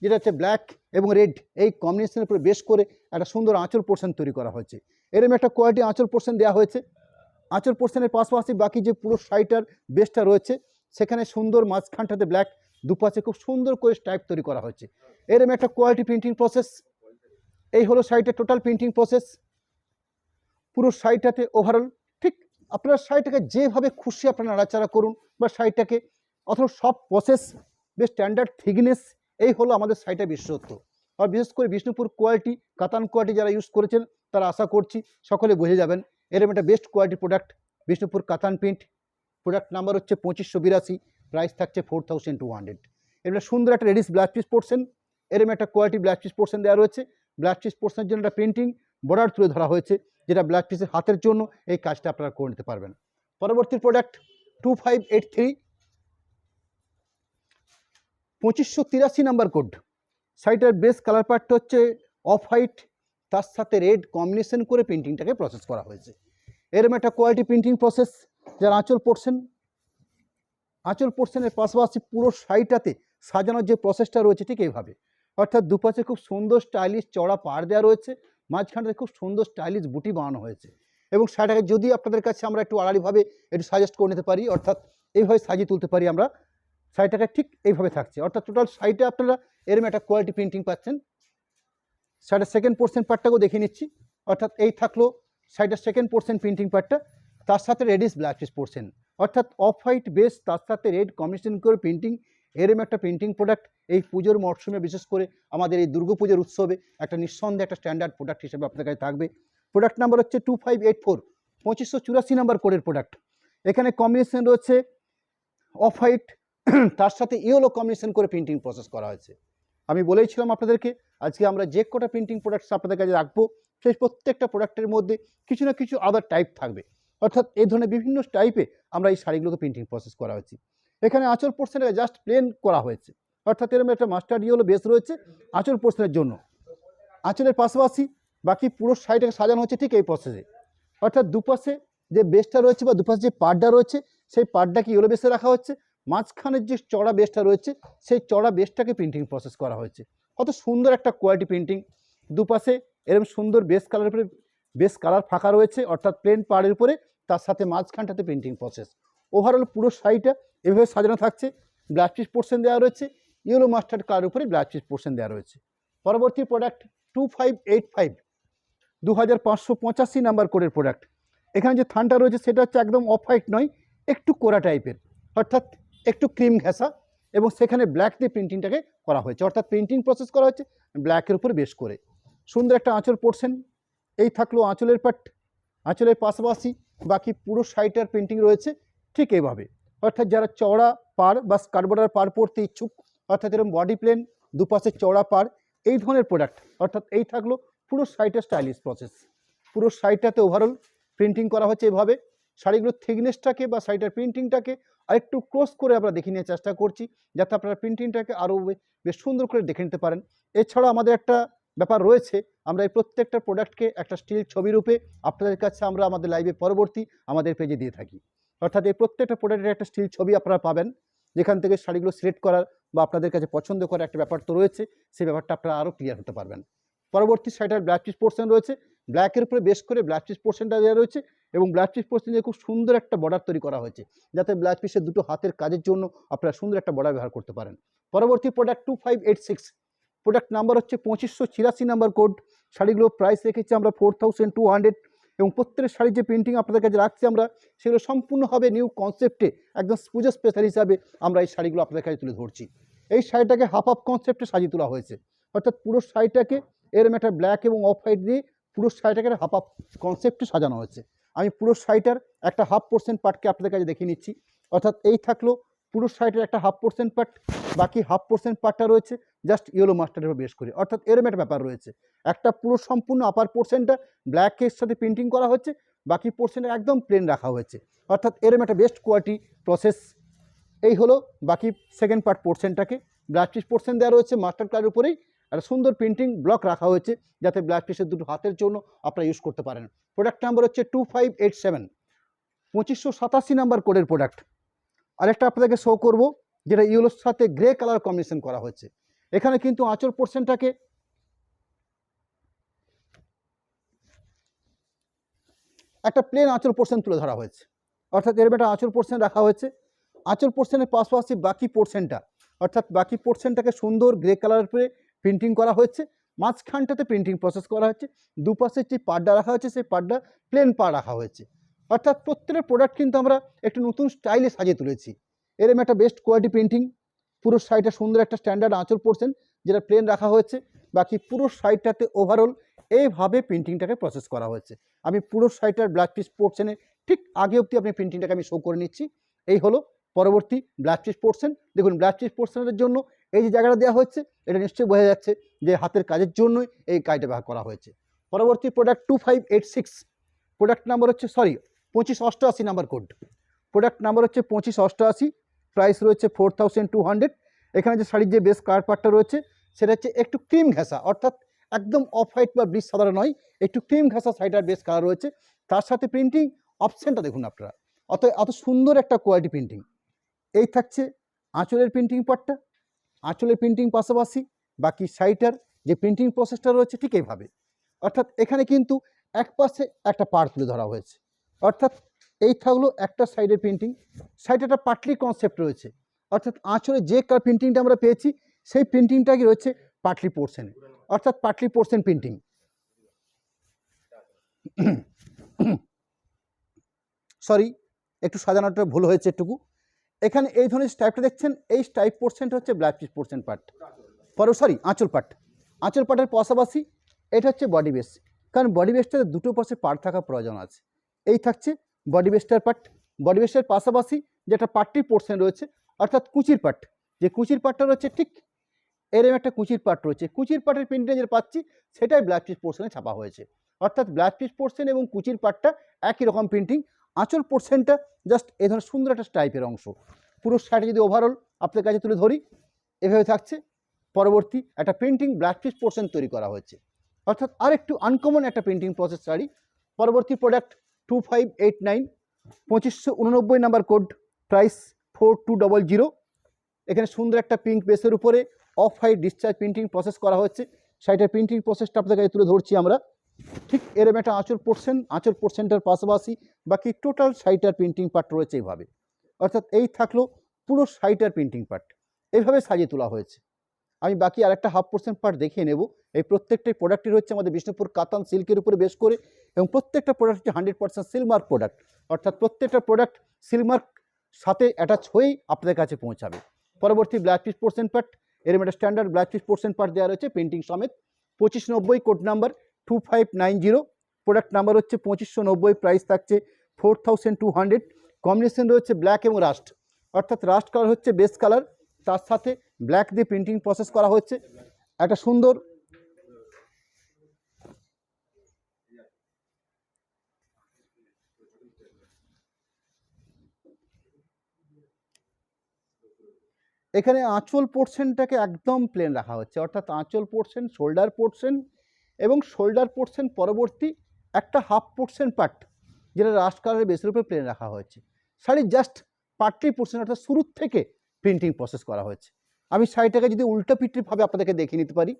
যেটা হচ্ছে ব্ল্যাক এবং রেড, এই কম্বিনেশনের উপরে বেশ করে একটা সুন্দর আঁচল পোর্শন তৈরি করা হয়েছে। এরকম একটা কোয়ালিটি আঁচল পোর্শন দেওয়া হয়েছে। আঁচল পোর্শনের পাশাপাশি বাকি যে পুরো শাড়িটার বেসটা রয়েছে সেখানে সুন্দর মাঝখানটাতে ব্ল্যাক, দুপাশে খুব সুন্দর করে স্টাইপ তৈরি করা হয়েছে। এরকম একটা কোয়ালিটি প্রিন্টিং প্রসেস। এই হলো শাড়িটার টোটাল প্রিন্টিং প্রসেস। পুরো শাড়িটাতে ওভারঅল ঠিক আপনার শাড়িটাকে যেভাবে খুশি আপনারা নাড়াচাড়া করুন, বা শাড়িটাকে অথবা সব প্রসেস বেশ স্ট্যান্ডার্ড থিকনেস, এই হলো আমাদের শাড়িটা বিশেষত্ব। আর বিশেষ করে বিষ্ণুপুর কোয়ালিটি, কাতান কোয়ালিটি যারা ইউজ করেছেন তারা আশা করছি সকলে বুঝে যাবেন এরকম একটা বেস্ট কোয়ালিটি প্রোডাক্ট বিষ্ণুপুর কাতান প্রিন্ট। প্রোডাক্ট নাম্বার হচ্ছে 2582, প্রাইস থাকছে 4200। এরকম সুন্দর একটা রেডিস ব্ল্যাক পিস পোর্শন, এরকম একটা কোয়ালিটি ব্ল্যাক পিস পোর্শন দেওয়া রয়েছে। ব্ল্যাক পিস পোর্শনের জন্য একটা প্রিন্টিং বর্ডার তুলে ধরা হয়েছে, যেটা ব্ল্যাক পিসের হাতের জন্য এই কাজটা আপনারা করে নিতে পারবেন। পরবর্তী প্রোডাক্ট 2583, 2583 নাম্বার কোড। শাড়িটার বেস কালার পার্টটা হচ্ছে অফ হোয়াইট, তার সাথে রেড কম্বিনেশন করে প্রিন্টিংটাকে প্রসেস করা হয়েছে। এরকম একটা কোয়ালিটি প্রিন্টিং প্রসেস। যার আঁচল পোর্শনের পাশাপাশি পুরো শাড়িটাতে সাজানোর যে প্রসেসটা রয়েছে ঠিক এইভাবে, অর্থাৎ দুপাশে খুব সুন্দর স্টাইলিশ চড়া পাড় দেওয়া রয়েছে, মাঝখানটাতে খুব সুন্দর স্টাইলিশ বুটি বানানো হয়েছে। এবং শাড়িটাকে যদি আপনাদের কাছে আমরা একটু আড়াআড়িভাবে একটু সাজেস্ট করে নিতে পারি, অর্থাৎ এইভাবে সাজিয়ে তুলতে পারি আমরা, শাড়িটাকে ঠিক এইভাবে থাকছে। অর্থাৎ টোটাল শাড়িটা আপনারা এরকম একটা কোয়ালিটি প্রিন্টিং পাচ্ছেন। শাড়িটার সেকেন্ড পোর্শন পার্টটাকেও দেখিয়ে নিচ্ছি। অর্থাৎ এই থাকলো শাড়িটার সেকেন্ড পোর্শন প্রিন্টিং পার্টটা, তার সাথে রেডিশ ব্ল্যাক পিস পোর্শন, অর্থাৎ অফ হোয়াইট বেস তার সাথে রেড কম্বিনেশন করে প্রিন্টিং। এরকম একটা প্রিন্টিং প্রোডাক্ট এই পুজোর মরশুমে, বিশেষ করে আমাদের এই দুর্গাপুজোর উৎসবে একটা নিঃসন্দেহে একটা স্ট্যান্ডার্ড প্রোডাক্ট হিসেবে আপনাদের কাছে থাকবে। প্রোডাক্ট নাম্বার হচ্ছে 2584, 2584 নাম্বার কোডের প্রোডাক্ট। এখানে কম্বিনেশন রয়েছে অফ হোয়াইট, তার সাথে ইয়েলো কম্বিনেশন করে প্রিন্টিং প্রসেস করা হয়েছে। আমি বলেইছিলাম আপনাদেরকে আজকে আমরা যে কটা প্রিন্টিং প্রোডাক্টস আপনাদের কাছে রাখবো, সেই প্রত্যেকটা প্রোডাক্টের মধ্যে কিছু না কিছু আদার টাইপ থাকবে। অর্থাৎ এই ধরনের বিভিন্ন টাইপে আমরা এই শাড়িগুলোকে প্রিন্টিং প্রসেস করা হয়েছে। এখানে আঁচল পোর্শনটাকে জাস্ট প্লেন করা হয়েছে, অর্থাৎ এরকম একটা মাস্টার্ড ইয়েলো বেস রয়েছে আঁচল পোর্শনের জন্য। আঁচলের পাশাপাশি বাকি পুরো শাড়িটাকে সাজানো হচ্ছে ঠিক এই প্রসেসে, অর্থাৎ দুপাশে যে বেসটা রয়েছে বা দুপাশে যে পাড়টা রয়েছে সেই পাড়টাকে ইয়েলো বেসে রাখা হচ্ছে, মাঝখানের যে চড়া বেসটা রয়েছে সেই চড়া বেসটাকে প্রিন্টিং প্রসেস করা হয়েছে। কত সুন্দর একটা কোয়ালিটি প্রিন্টিং। দুপাশে এরকম সুন্দর বেস কালারের উপরে বেস কালার ফাঁকা রয়েছে, অর্থাৎ প্লেন পাড়ের উপরে, তার সাথে মাঝখানটাতে প্রিন্টিং প্রসেস। ওভারঅল পুরো শাড়িটা এভাবে সাজানো থাকছে। ব্ল্যাক পিস পোর্শন দেওয়া রয়েছে, ইয়েলো মাস্টার্ড কালারের উপরে ব্ল্যাক পিস পোর্শন দেওয়া রয়েছে। পরবর্তী প্রোডাক্ট 2585, 2585 নাম্বার কোডের প্রোডাক্ট। এখানে যে থানটা রয়েছে সেটা হচ্ছে একদম অফ হোয়াইট নয়, একটু কোরা টাইপের, অর্থাৎ একটু ক্রিম ঘেঁষা, এবং সেখানে ব্ল্যাক দিয়ে প্রিন্টিংটাকে করা হয়েছে, অর্থাৎ প্রিন্টিং প্রসেস করা হচ্ছে ব্ল্যাকের উপর বেশ করে। সুন্দর একটা আঁচল পোর্শন। এই থাকলো আঁচলের পার্ট। আঁচলের পাশাপাশি বাকি পুরো শাড়িটার প্রিন্টিং রয়েছে ঠিক এইভাবে, অর্থাৎ যারা চওড়া পাড় বা স্কার্ট বর্ডার পাড় পরতে ইচ্ছুক, অর্থাৎ এরকম বডি প্লেন দুপাশে চওড়া পাড়, এই ধরনের প্রোডাক্ট। অর্থাৎ এই থাকলো পুরো শাড়িটার স্টাইলিশ প্রসেস। পুরো শাড়িটাতে ওভারঅল প্রিন্টিং করা হচ্ছে এভাবে। শাড়িগুলোর থিকনেসটাকে বা শাড়িটার প্রিন্টিংটাকে আরেকটু ক্লোজ করে আমরা দেখে নেওয়ার চেষ্টা করছি, যাতে আপনারা প্রিন্টিংটাকে আরও বেশ সুন্দর করে দেখে নিতে পারেন। এছাড়া আমাদের একটা ব্যাপার রয়েছে, আমরা এই প্রত্যেকটা প্রোডাক্টকে একটা স্টিল ছবি রূপে আপনাদের কাছে আমরা আমাদের লাইভে পরবর্তী আমাদের পেজে দিয়ে থাকি। অর্থাৎ এই প্রত্যেকটা প্রোডাক্টের একটা স্টিল ছবি আপনারা পাবেন, যেখান থেকে শাড়িগুলো সিলেক্ট করার বা আপনাদের কাছে পছন্দ করার একটা ব্যাপার তো রয়েছে, সেই ব্যাপারটা আপনারা আরও ক্লিয়ার হতে পারবেন। পরবর্তী শাড়িটার ব্ল্যাক পিস পোর্শন রয়েছে, ব্ল্যাকের উপরে বেশ করে ব্ল্যাক পিস পোর্শনটা দেওয়া রয়েছে, এবং ব্ল্যাক পিস পোর্শন দিয়ে খুব সুন্দর একটা বর্ডার তৈরি করা হয়েছে, যাতে ব্ল্যাক পিসের দুটো হাতের কাজের জন্য আপনারা সুন্দর একটা বর্ডার ব্যবহার করতে পারেন। পরবর্তী প্রোডাক্ট 2586, প্রোডাক্ট নাম্বার হচ্ছে 2586 নাম্বার কোড। শাড়িগুলো প্রাইস রেখেছি আমরা 4200, এবং প্রত্যেকটা শাড়ির যে প্রিন্টিং আপনাদের কাছে রাখছি আমরা, সেগুলো সম্পূর্ণ হবে নিউ কনসেপ্টে, একদম পুজো স্পেশাল হিসাবে আমরা এই শাড়িগুলো আপনাদের কাছে তুলে ধরছি। এই শাড়িটাকে হাফ হাফ কনসেপ্টে সাজিয়ে তোলা হয়েছে, অর্থাৎ পুরো শাড়িটাকে এরম একটা ব্ল্যাক এবং অফ হোয়াইট দিয়ে পুরো শাড়িটাকে হাফ হাফ কনসেপ্টে সাজানো হয়েছে। আমি পুরো শাড়িটার একটা হাফ পোর্শন পার্টকে আপনাদের কাছে দেখিয়ে নিচ্ছি। অর্থাৎ এই থাকলো পুরো শাড়িটার একটা হাফ পোর্শন পার্ট, বাকি হাফ পোর্শন পার্টটা রয়েছে জাস্ট ইয়েলো মাস্টার্ডের উপর বেশ করে, অর্থাৎ এরম একটা ব্যাপার রয়েছে। একটা পুরো সম্পূর্ণ আপার পোর্শনটা ব্ল্যাকের সাথে প্রিন্টিং করা হচ্ছে, বাকি পোর্শনটা একদম প্লেন রাখা হয়েছে, অর্থাৎ এরম একটা বেস্ট কোয়ালিটি প্রসেস। এই হলো বাকি সেকেন্ড পার্ট পোর্শনটাকে ব্ল্যাক পিস পোর্শন দেওয়া রয়েছে মাস্টার কালারের উপরেই, একটা সুন্দর প্রিন্টিং ব্লক রাখা হয়েছে, যাতে ব্ল্যাক পিসের দুটো হাতের জন্য আপনারা ইউজ করতে পারেন। প্রোডাক্ট নাম্বার হচ্ছে 2587, 2587 নাম্বার কোডের প্রোডাক্ট। আরেকটা আপনাদেরকে শো করব, যেটা ইয়েলোর সাথে গ্রে কালার কম্বিনেশন করা হয়েছে। এখানে কিন্তু আঁচল পোর্শনটাকে একটা প্লেন আঁচল পোর্শন তুলে ধরা হয়েছে, অর্থাৎ এরকম একটা আঁচল পোর্শন রাখা হয়েছে। আঁচল পোর্শনের পাশাপাশি বাকি পোর্শনটা, অর্থাৎ বাকি পোর্শনটাকে সুন্দর গ্রে কালারের উপরে প্রিন্টিং করা হয়েছে, মাঝখানটাতে প্রিন্টিং প্রসেস করা হয়েছে, দুপাশে যে পাড়টা রাখা হয়েছে সেই পাড়টা প্লেন পাড় রাখা হয়েছে। অর্থাৎ প্রত্যেকটা প্রোডাক্ট কিন্তু আমরা একটু নতুন স্টাইলে সাজিয়ে তুলেছি। এরকম একটা বেস্ট কোয়ালিটি প্রিন্টিং। পুরো শাড়িটা সুন্দর একটা স্ট্যান্ডার্ড আঁচল পোর্শন যেটা প্লেন রাখা হয়েছে, বাকি পুরো শাড়িটাতে ওভারঅল এইভাবে প্রিন্টিংটাকে প্রসেস করা হয়েছে। আমি পুরো শাড়িটার ব্ল্যাক পিস পোর্শনে ঠিক আগে অবধি আপনি প্রিন্টিংটাকে আমি শো করে নিচ্ছি। এই হলো পরবর্তী ব্ল্যাক পিস পোর্শন। দেখুন ব্ল্যাক পিস পোর্শনের জন্য এই যে জায়গাটা দেওয়া হচ্ছে, এটা নিশ্চয়ই বোঝা যাচ্ছে যে হাতের কাজের জন্যই এই কাজটা ব্যবহার করা হয়েছে। পরবর্তী প্রোডাক্ট 2586, প্রোডাক্ট নাম্বার হচ্ছে 2588 নাম্বার কোড। প্রোডাক্ট নাম্বার হচ্ছে 2588, প্রাইস রয়েছে 4200, এখানে যে শাড়ির যে বেস কালার পার্টটা রয়েছে সেটা হচ্ছে একটু ক্রিম ঘেঁষা, অর্থাৎ একদম অফ হোয়াইট বা ব্রিজ সাদা নয়, একটু ক্রিম ঘেঁষা শাড়িটার বেস কালার রয়েছে। তার সাথে প্রিন্টিং অপশানটা দেখুন আপনারা, অত সুন্দর একটা কোয়ালিটি প্রিন্টিং। এই থাকছে আঁচলের প্রিন্টিং পার্টটা, আঁচলের প্রিন্টিং পাশাপাশি বাকি শাড়িটার যে প্রিন্টিং প্রসেসটা রয়েছে ঠিক এইভাবে। অর্থাৎ এখানে কিন্তু এক পাশে একটা পাড় তুলে ধরা হয়েছে, অর্থাৎ এই থাকলো একটা সাইডের প্রিন্টিং। সাইডে একটা পাটলি কনসেপ্ট রয়েছে, অর্থাৎ আঁচলে যে প্রিন্টিংটা আমরা পেয়েছি সেই প্রিন্টিংটা কি রয়েছে পাটলি পোর্শনে, অর্থাৎ পাটলি পোর্শন প্রিন্টিং। সরি, একটু সাজানোটা ভুল হয়েছে একটুকু। এখানে এই ধরনের স্টাইপটা দেখছেন, এই স্টাইপ পোর্শনটা হচ্ছে blouse piece portion part, sorry আঁচল পার্ট। আঁচল পার্টের পাশাপাশি এটা হচ্ছে বডি বেস, কারণ বডি বেসটাতে দুটো পাশে পার্ট থাকা প্রয়োজন আছে। এই থাকছে বডি বেসটার পার্ট। বডি বেসের পাশাপাশি যেটা পার্টটি পোর্শন রয়েছে, অর্থাৎ কুচির পার্ট, যে কুচির পার্টটা রয়েছে ঠিক এরকম একটা কুচির পার্ট রয়েছে। কুচির পার্টের প্রিন্টিং যেটা পাচ্ছি সেটাই ব্লাউজ পিস পোর্শনে ছাপা হয়েছে, অর্থাৎ ব্লাউজ পিস পোর্শন এবং কুচির পার্টটা একই রকম প্রিন্টিং। আঁচল পোর্শনটা জাস্ট এই ধরনের সুন্দর একটা টাইপের অংশ। পুরো শাড়ি যদি ওভারঅল আপনার কাছে তুলে ধরি, এভাবে থাকছে। পরবর্তী একটা প্রিন্টিং ব্লাউজ পিস পোর্শন তৈরি করা হয়েছে, অর্থাৎ আর একটু আনকমন একটা প্রিন্টিং প্রসেস শাড়ি। পরবর্তী প্রোডাক্ট 2589, 2589 নাম্বার কোড, প্রাইস 4200। এখানে সুন্দর একটা পিঙ্ক বেসের উপরে off white discharge printing process করা হচ্ছে। শাড়িটার প্রিন্টিং প্রসেসটা আপনাদের কাছে তুলে ধরছি আমরা। ঠিক এরকম একটা আঁচল পোর্শন, আঁচল পোর্শনটার পাশাপাশি বাকি টোটাল শাড়িটার প্রিন্টিং পার্ট রয়েছে এইভাবে, অর্থাৎ এই থাকলো পুরো শাড়িটার প্রিন্টিং পার্ট, এইভাবে সাজিয়ে তোলা হয়েছে। আমি বাকি আরেকটা হাফ পোর্শন পার্ট দেখিয়ে নেব। এই প্রত্যেকটাই প্রোডাক্টই রয়েছে আমাদের বিষ্ণুপুর কাতান সিল্কের উপরে বেশ করে, এবং প্রত্যেকটা প্রোডাক্ট হচ্ছে 100% সিলমার্ক প্রোডাক্ট, অর্থাৎ প্রত্যেকটা প্রোডাক্ট সিলমার্ক সাথে অ্যাটাচ হয়েই আপনাদের কাছে পৌঁছাবে। পরবর্তী ব্লাউজ পিস পোর্শন পার্ট, এরকম একটা standard blouse piece portion part দেওয়া রয়েছে প্রিন্টিং সমেত। 2590 কোড নাম্বার 2590, প্রোডাক্ট নাম্বার হচ্ছে 2590, প্রাইস থাকছে 4200। কম্বিনেশন রয়েছে ব্ল্যাক এবং রাস্ট, অর্থাৎ রাস্ট কালার হচ্ছে বেস কালার, তার সাথে ব্ল্যাক দিয়ে প্রিন্টিং প্রসেস করা হচ্ছে। একটা সুন্দর এখানে আঁচল পোর্শনটাকে একদম প্লেন রাখা হচ্ছে, অর্থাৎ আঁচল পোর্শন, শোল্ডার পোর্শন এবং শোল্ডার পোর্শন পরবর্তী একটা হাফ পোর্শন পার্ট যেটা রাস্ট কালারের বেসের উপরে প্লেন রাখা হয়েছে। শাড়ির জাস্ট পার্টলি পোর্শন, অর্থাৎ শুরুর থেকে প্রিন্টিং প্রসেস করা হয়েছে। আমি শাড়িটাকে যদি উল্টো পিঠভাবে আপনাদেরকে দেখিয়ে নিতে পারি,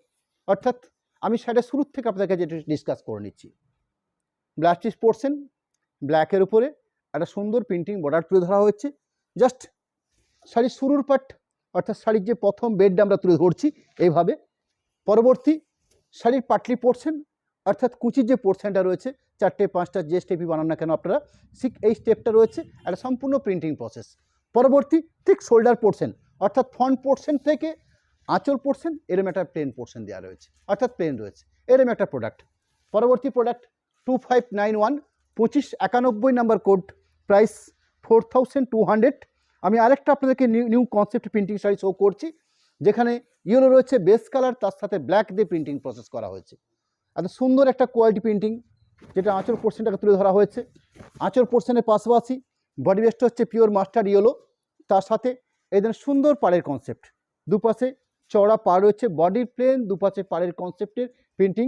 অর্থাৎ আমি শাড়িটা শুরুর থেকে আপনাদেরকে যেটা ডিসকাস করে নিচ্ছি। ব্লাউজ পিস পোর্শন, ব্ল্যাকের উপরে একটা সুন্দর প্রিন্টিং বর্ডার তুলে ধরা হয়েছে। জাস্ট শাড়ির শুরুর পার্ট, অর্থাৎ শাড়ির যে প্রথম বেডটা আমরা তুলে ধরছি এইভাবে। পরবর্তী শাড়ির পাটলি পোর্শন, অর্থাৎ কুচির যে পোর্শনটা রয়েছে, 4টে 5টা যে স্টেপই বানান না কেন আপনারা, ঠিক এই স্টেপটা রয়েছে একটা সম্পূর্ণ প্রিন্টিং প্রসেস। পরবর্তী ঠিক শোল্ডার পোর্শন, অর্থাৎ ফ্রন্ট পোর্শন থেকে আঁচল পোর্শন, এরম একটা প্লেন পোর্শন দেওয়া রয়েছে, অর্থাৎ প্লেন রয়েছে, এরম একটা প্রোডাক্ট। পরবর্তী প্রোডাক্ট 2591, 2591 নাম্বার কোড, প্রাইস 4200। আমি আরেকটা আপনাদেরকে new concept printing sari show করছি, যেখানে ইয়েলো রয়েছে বেস কালার, তার সাথে ব্ল্যাক দিয়ে প্রিন্টিং প্রসেস করা হয়েছে। এত সুন্দর একটা কোয়ালিটি প্রিন্টিং, যেটা আঁচল পোর্শনটাকে তুলে ধরা হয়েছে। আঁচল পোর্শনের পাশাপাশি বডি বেসটা হচ্ছে পিওর মাস্টার্ড ইয়েলো, তার সাথে এই ধরনের সুন্দর পাড়ের কনসেপ্ট, দুপাশে চওড়া পাড় রয়েছে, বডির প্লেন, দুপাশে পাড়ের কনসেপ্টের প্রিন্টিং।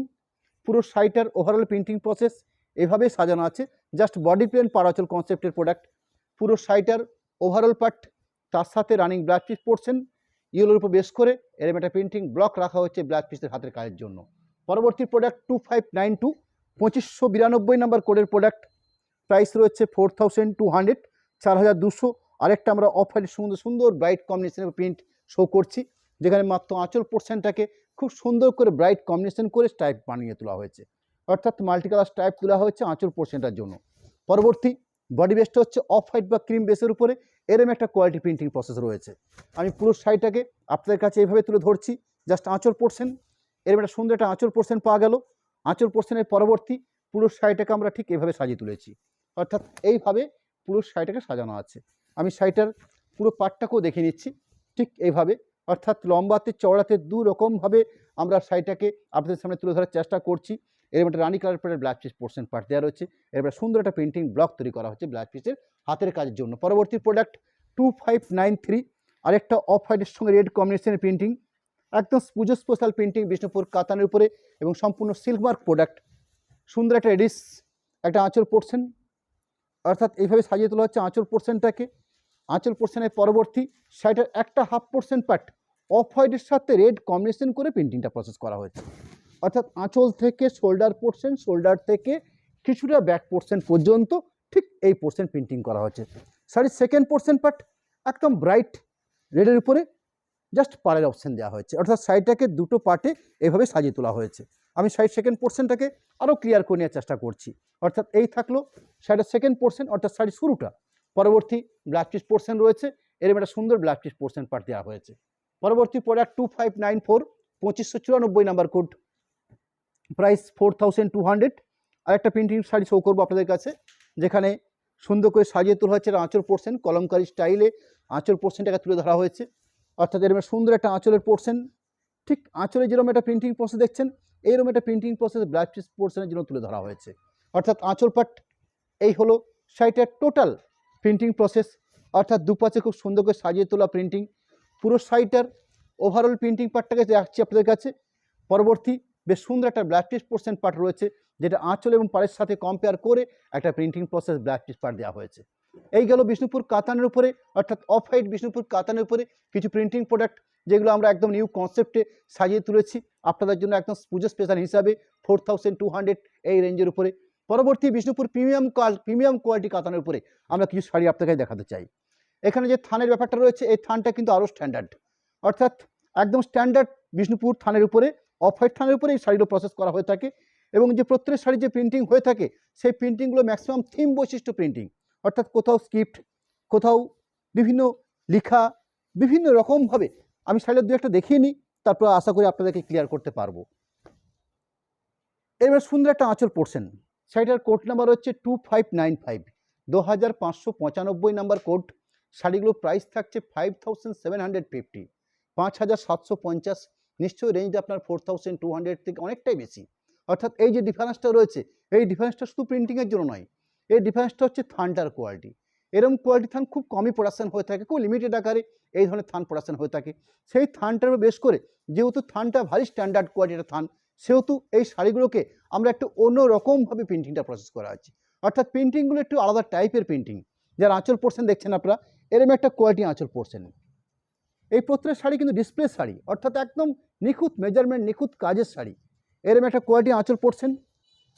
পুরো শাড়িটার ওভারঅল প্রিন্টিং প্রসেস এভাবেই সাজানো আছে, জাস্ট বডি প্লেন পাড় আঁচল কনসেপ্টের প্রোডাক্ট। পুরো শাড়িটার ওভারঅল পার্ট, তার সাথে রানিং ব্লাউজ পিস পোর্শন ইয়েলোর উপর বেস করে এরকম একটা প্রিন্টিং ব্লক রাখা হচ্ছে ব্লাউজ পিসের হাতের কাজের জন্য। পরবর্তী প্রোডাক্ট 2592, 2592 নাম্বার কোডের প্রোডাক্ট, প্রাইস রয়েছে 4200, 4200। আরেকটা আমরা অফ হোয়াইট সুন্দর সুন্দর ব্রাইট কম্বিনেশনের প্রিন্ট শো করছি, যেখানে মাত্র আঁচল পোর্শনটাকে খুব সুন্দর করে ব্রাইট কম্বিনেশন করে স্টাইপ বানিয়ে তোলা হয়েছে, অর্থাৎ মাল্টি কালার স্টাইপ তোলা হয়েছে আঁচল পোর্শনটার জন্য। পরবর্তী বডি বেসটা হচ্ছে অফ হোয়াইট বা ক্রিম বেসের উপরে, এরম একটা কোয়ালিটি প্রিন্টিং প্রসেস রয়েছে। আমি পুরো শাড়িটাকে আপনাদের কাছে এইভাবে তুলে ধরছি, জাস্ট আঁচল পোর্শন, এরম একটা সুন্দর একটা আঁচল পোর্শন পাওয়া গেল। আঁচল পোর্শনের পরবর্তী পুরো শাড়িটাকে আমরা ঠিক এভাবে সাজিয়ে তুলেছি, অর্থাৎ এইভাবে পুরো শাড়িটাকে সাজানো আছে। আমি শাড়িটার পুরো পাটটাকেও দেখে নিচ্ছি ঠিক এইভাবে, অর্থাৎ লম্বাতে চওড়াতে দু রকমভাবে আমরা শাড়িটাকে আপনাদের সামনে তুলে ধরার চেষ্টা করছি। এরকম একটা রানি কালার প্যাটের ব্লাউজ পিস পোর্শন পার্ট দেওয়া রয়েছে, এরপর সুন্দর একটা প্রিন্টিং ব্লক তৈরি করা হচ্ছে ব্লাউজ পিসের হাতের কাজের জন্য। পরবর্তী প্রোডাক্ট 2593, আরেকটা অফ হোয়াইটের সঙ্গে রেড কম্বিনেশনের প্রিন্টিং, একদম পুজো স্পেশাল প্রিন্টিং বিষ্ণুপুর কাতানের উপরে এবং সম্পূর্ণ সিল্ক মার্ক প্রোডাক্ট। সুন্দর একটা রেডিস একটা আঁচল পোর্শন, অর্থাৎ এইভাবে সাজিয়ে তোলা হচ্ছে আঁচল পোর্শনটাকে। আঁচল পোর্শনের পরবর্তী শাড়িটার একটা হাফ পোর্শন পার্ট অফ হোয়াইটের সাথে রেড কম্বিনেশন করে প্রিন্টিংটা প্রসেস করা হয়েছে। অর্থাৎ আঁচল থেকে শোল্ডার পোর্শন, শোল্ডার থেকে কিছুটা ব্যাক পোর্শন পর্যন্ত ঠিক এই পোর্শন প্রিন্টিং করা হয়েছে। শাড়ির সেকেন্ড পোর্শন পার্ট একদম ব্রাইট রেডের উপরে জাস্ট পাড়ের অপশন দেওয়া হয়েছে, অর্থাৎ শাড়িটাকে দুটো পার্টে এভাবে সাজিয়ে তোলা হয়েছে। আমি শাড়ির সেকেন্ড পোর্শনটাকে আরও ক্লিয়ার করে নেওয়ার চেষ্টা করছি। অর্থাৎ এই থাকলো শাড়ির সেকেন্ড পোর্শন, অর্থাৎ শাড়ির শুরুটা। পরবর্তী ব্ল্যাক পিস পোর্শন রয়েছে, এরকম একটা সুন্দর ব্ল্যাক পিস পোর্শন পার্ট দেওয়া হয়েছে। পরবর্তী প্রোডাক্ট 2594, 2594 নাম্বার কোড, প্রাইস 4200। আরেকটা প্রিন্টিং শাড়ি শো করবো আপনাদের কাছে, যেখানে সুন্দর করে সাজিয়ে তোলা হচ্ছে আঁচল পোর্শন, কলমকারি স্টাইলে আঁচল পোর্শনটাকে তুলে ধরা হয়েছে। অর্থাৎ এরকম সুন্দর একটা আঁচলের পোর্শন, ঠিক আঁচলে যেরকম একটা প্রিন্টিং প্রসেস দেখছেন, এইরকম একটা প্রিন্টিং প্রসেস ব্ল্যাক পিস পোর্শনের জন্য তুলে ধরা হয়েছে। অর্থাৎ আঁচল পাট এই হলো শাড়িটার টোটাল প্রিন্টিং প্রসেস, অর্থাৎ দুপাশে খুব সুন্দর করে সাজিয়ে তোলা প্রিন্টিং। পুরো শাড়িটার ওভারঅল প্রিন্টিং পার্টটাকে রাখছি আপনাদের কাছে। পরবর্তী বেশ সুন্দর একটা ব্ল্যাক পিস পোর্শন পার্ট রয়েছে, যেটা আঁচল এবং পাড়ের সাথে কম্পেয়ার করে একটা printing process black piece part দেওয়া হয়েছে। এই গেল বিষ্ণুপুর কাতানের উপরে, অর্থাৎ অফ হোয়াইট বিষ্ণুপুর কাতানের উপরে কিছু প্রিন্টিং প্রোডাক্ট, যেগুলো আমরা একদম নিউ কনসেপ্টে সাজিয়ে তুলেছি আপনাদের জন্য একদম পুজো স্পেশাল হিসাবে 4200 এই রেঞ্জের উপরে। পরবর্তী বিষ্ণুপুর প্রিমিয়াম কোয়ালিটি কাতানের উপরে আমরা কিছু শাড়ি আপনাকে দেখাতে চাই। এখানে যে থানের ব্যাপারটা রয়েছে, এই থানটা কিন্তু আরও স্ট্যান্ডার্ড, অর্থাৎ একদম স্ট্যান্ডার্ড বিষ্ণুপুর থানের উপরে, অফ হোয়াইট থানের উপরে এই শাড়িগুলো প্রসেস করা হয়ে থাকে। এবং যে প্রত্যেক শাড়ি যে প্রিন্টিং হয়ে থাকে, সেই প্রিন্টিংগুলো ম্যাক্সিমাম থিম বৈশিষ্ট্য প্রিন্টিং, অর্থাৎ কোথাও স্ক্রিপ্ট, কোথাও বিভিন্ন লেখা, বিভিন্ন রকমভাবে। আমি শাড়ির দু একটা দেখিয়ে নিই, তারপর আশা করি আপনাদেরকে ক্লিয়ার করতে পারবো। এবার সুন্দর একটা আঁচল পোর্শন, শাড়িটার কোড নাম্বার হচ্ছে 2595, 2595 নাম্বার কোড। শাড়িগুলো প্রাইস থাকছে 5750, 5750। নিশ্চয়ই রেঞ্জটা আপনার 4200 থেকে অনেকটাই বেশি। অর্থাৎ এই যে ডিফারেন্সটা রয়েছে, এই ডিফারেন্সটা শুধু প্রিন্টিংয়ের জন্য নয়, এই ডিফারেন্সটা হচ্ছে থানটার কোয়ালিটি। এরকম কোয়ালিটি থান খুব কমই প্রোডাকশান হয়ে থাকে, খুব লিমিটেড আকারে এই ধরনের থান প্রোডাকশান হয়ে থাকে। সেই থানটার উপর বেশ করে, যেহেতু থানটা ভারী স্ট্যান্ডার্ড কোয়ালিটির থান, সেহেতু এই শাড়িগুলোকে আমরা একটু অন্যরকমভাবে প্রিন্টিংটা প্রসেস করা হচ্ছে। অর্থাৎ প্রিন্টিংগুলো একটু আলাদা টাইপের প্রিন্টিং। যার আঁচল পোর্শন দেখছেন আপনারা, এরকম একটা কোয়ালিটি আঁচল পোর্শন। এই প্রত্যেকটা শাড়ি কিন্তু ডিসপ্লে শাড়ি, অর্থাৎ একদম নিখুঁত মেজারমেন্ট, নিখুঁত কাজের শাড়ি। এরকম একটা কোয়ালিটি আঁচল পোর্শন।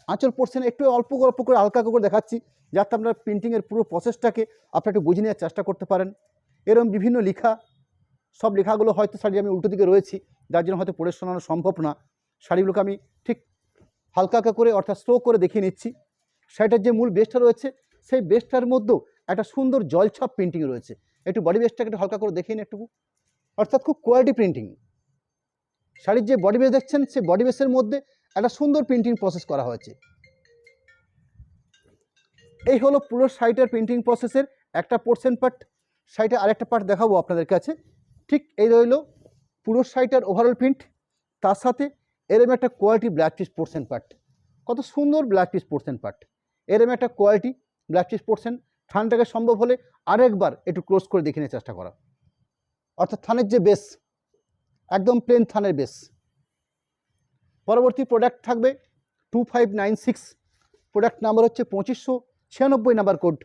আঁচল পোর্শন একটু অল্প করে হালকা করে দেখাচ্ছি, যাতে আপনারা প্রিন্টিংয়ের পুরো প্রসেসটাকে আপনারা একটু বুঝে নেওয়ার চেষ্টা করতে পারেন। এরকম বিভিন্ন লেখা, সব লেখাগুলো হয়তো শাড়ি আমি উল্টো দিকে রয়েছি, যার জন্য হয়তো পড়ে শোনানো সম্ভব না। শাড়িগুলোকে আমি ঠিক হালকা করে অর্থাৎ স্লো করে দেখিয়ে নিচ্ছি। শাড়িটার যে মূল বেসটা রয়েছে, সেই বেসটার মধ্যেও একটা সুন্দর জলছাপ প্রিন্টিং রয়েছে। একটু বডি বেসটাকে একটু হালকা করে দেখিয়ে নিন একটু, অর্থাৎ খুব কোয়ালিটি প্রিন্টিং। শাড়ির যে বডি বেস দেখছেন, সেই বডি বেসের মধ্যে একটা সুন্দর প্রিন্টিং প্রসেস করা হয়েছে। এই হলো পুরো শাড়িটার প্রিন্টিং প্রসেসের একটা পোর্শন পার্ট। শাড়িটা আরেকটা পার্ট দেখাবো আপনাদের কাছে। ঠিক এই রইল পুরো শাড়িটার ওভারঅল প্রিন্ট, তার সাথে এরম একটা quality black piece portion part. কত সুন্দর ব্ল্যাক পিস পোর্শন পার্ট, এরম একটা কোয়ালিটি ব্ল্যাক পিস পোর্শন। থানটাকে সম্ভব হলে আরেকবার একটু ক্লোজ করে দেখে নেওয়ার চেষ্টা করা। অর্থাৎ থানের যে বেস, একদম প্লেন থানের বেস। পরবর্তী প্রোডাক্ট থাকবে 2596, প্রোডাক্ট নাম্বার হচ্ছে 2596 নাম্বার কোড,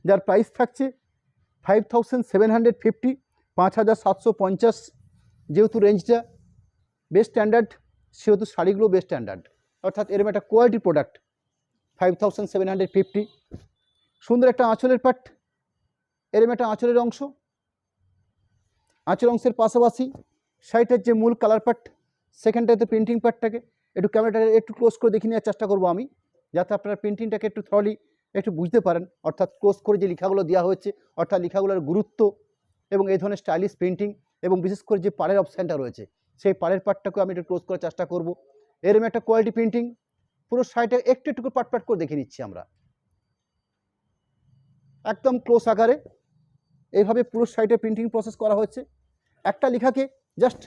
যার প্রাইস থাকছে 5750, 5750। যেহেতু রেঞ্জটা বেশ স্ট্যান্ডার্ড, সেহেতু শাড়িগুলো বেশ স্ট্যান্ডার্ড। অর্থাৎ এরকম একটা কোয়ালিটি প্রোডাক্ট 5750। সুন্দর একটা আঁচলের পাট, এরকম একটা আঁচলের অংশ। আঁচল অংশের পাশাপাশি শাড়িটার যে মূল কালার পার্ট, সেখানটাতে প্রিন্টিং পার্টটাকে একটু ক্যামেরাটাকে একটু ক্লোজ করে দেখে নেওয়ার চেষ্টা করবো আমি, যাতে আপনারা প্রিন্টিংটাকে একটু থ্রলি একটু বুঝতে পারেন। অর্থাৎ ক্লোজ করে যে লেখাগুলো দেওয়া হয়েছে, অর্থাৎ লেখাগুলোর গুরুত্ব এবং এই ধরনের স্টাইলিশ প্রিন্টিং, এবং বিশেষ করে যে পাড়ের অপশানটা রয়েছে, সেই পাড়ের পার্টটাকেও আমি একটু ক্লোজ করার চেষ্টা করব। এরকম একটা কোয়ালিটি প্রিন্টিং। পুরো শাড়িটা একটু একটু পাট করে দেখে নিচ্ছি আমরা, একদম ক্লোজ আকারে এইভাবে পুরো শাড়িটা প্রিন্টিং প্রসেস করা হয়েছে। একটা লেখাকে জাস্ট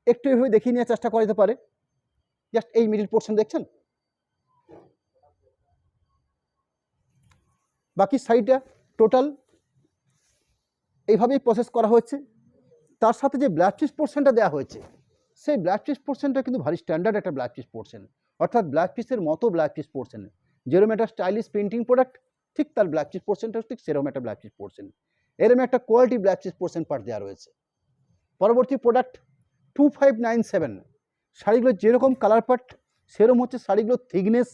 একটু এইভাবে দেখিয়ে নেওয়ার চেষ্টা করা যেতে পারে। জাস্ট এই মিডিল পোর্শন দেখছেন, বাকি শাড়িটা টোটাল এইভাবেই প্রসেস করা হয়েছে। তার সাথে যে ব্ল্যাক পিস পোর্শনটা দেওয়া হয়েছে সেই ব্ল্যাক পিস পোর্শনটা কিন্তু ভারী স্ট্যান্ডার্ড একটা ব্ল্যাক পিস পোর্শন, অর্থাৎ ব্ল্যাক পিসের মতো ব্ল্যাক পিস পোর্শন, যেরকম একটা স্টাইলিশ প্রিন্টিং প্রোডাক্ট ঠিক তার ব্ল্যাক পিস পোর্শনটা ঠিক সেরকম একটা ব্ল্যাক পিস পোর্শন, এরকম একটা quality black piece portion part দেওয়া রয়েছে। পরবর্তী প্রোডাক্ট 2597, শাড়িগুলো যেরকম কালার পার্ট সেরকম হচ্ছে শাড়িগুলোর থিকনেস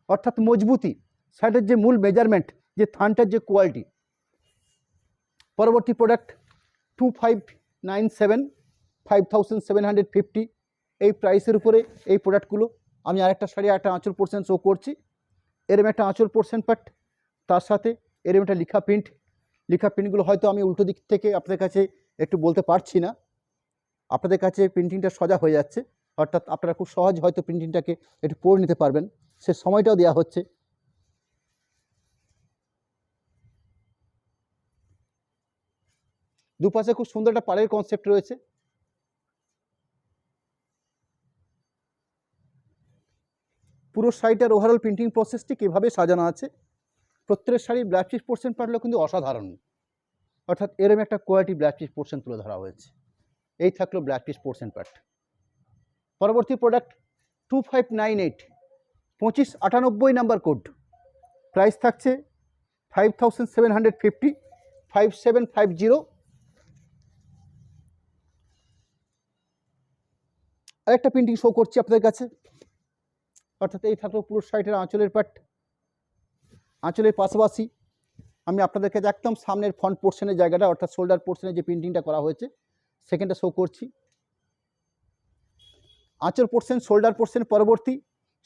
অর্থাৎ মজবুতি, শাড়িটার যে মূল মেজারমেন্ট, যে থানটার যে কোয়ালিটি। পরবর্তী প্রোডাক্ট 2597, 5750, এই প্রাইসের উপরে এই প্রোডাক্টগুলো। আমি আরেকটা শাড়ি একটা আঁচল পোর্শন শো করছি, এরম একটা আঁচল পোর্শন পার্ট, তার সাথে এরম একটা লিখা প্রিন্ট। লিখা প্রিন্টগুলো হয়তো আমি উল্টো দিক থেকে আপনাদের কাছে একটু বলতে পারছি না, আপনাদের কাছে প্রিন্টিংটা সোজা হয়ে যাচ্ছে, অর্থাৎ আপনারা খুব সহজ হয়তো প্রিন্টিংটাকে একটু পড়ে নিতে পারবেন, সে সময়টাও দেওয়া হচ্ছে। দুপাশে খুব সুন্দর একটা পাড়ের কনসেপ্ট রয়েছে। পুরো শাড়িটার ওভারঅল প্রিন্টিং প্রসেসটি কীভাবে সাজানো আছে, প্রত্যেক শাড়ির ব্ল্যাক পিস পোর্শন পার্টগুলো কিন্তু অসাধারণ, অর্থাৎ এরম একটা কোয়ালিটি ব্ল্যাক পিস পোর্শন তুলে ধরা হয়েছে। এই থাকলো ব্ল্যাক পিস পোর্শন পার্ট। পরবর্তী প্রোডাক্ট 2598, 2598 নাম্বার কোড, প্রাইস থাকছে 5750, 5750। আরেকটা প্রিন্টিং শো করছি আপনাদের কাছে, অর্থাৎ এই থাকলো পুরো শাড়িটার আঁচলের পার্ট। আঁচলের পাশাপাশি আমি আপনাদের কাছে একদম সামনের ফ্রন্ট পোর্শনের জায়গাটা, অর্থাৎ শোল্ডার পোর্শনে যে প্রিন্টিংটা করা হয়েছে সেখানটা শো করছি। আঁচল পোর্শন, শোল্ডার পোর্শন, পরবর্তী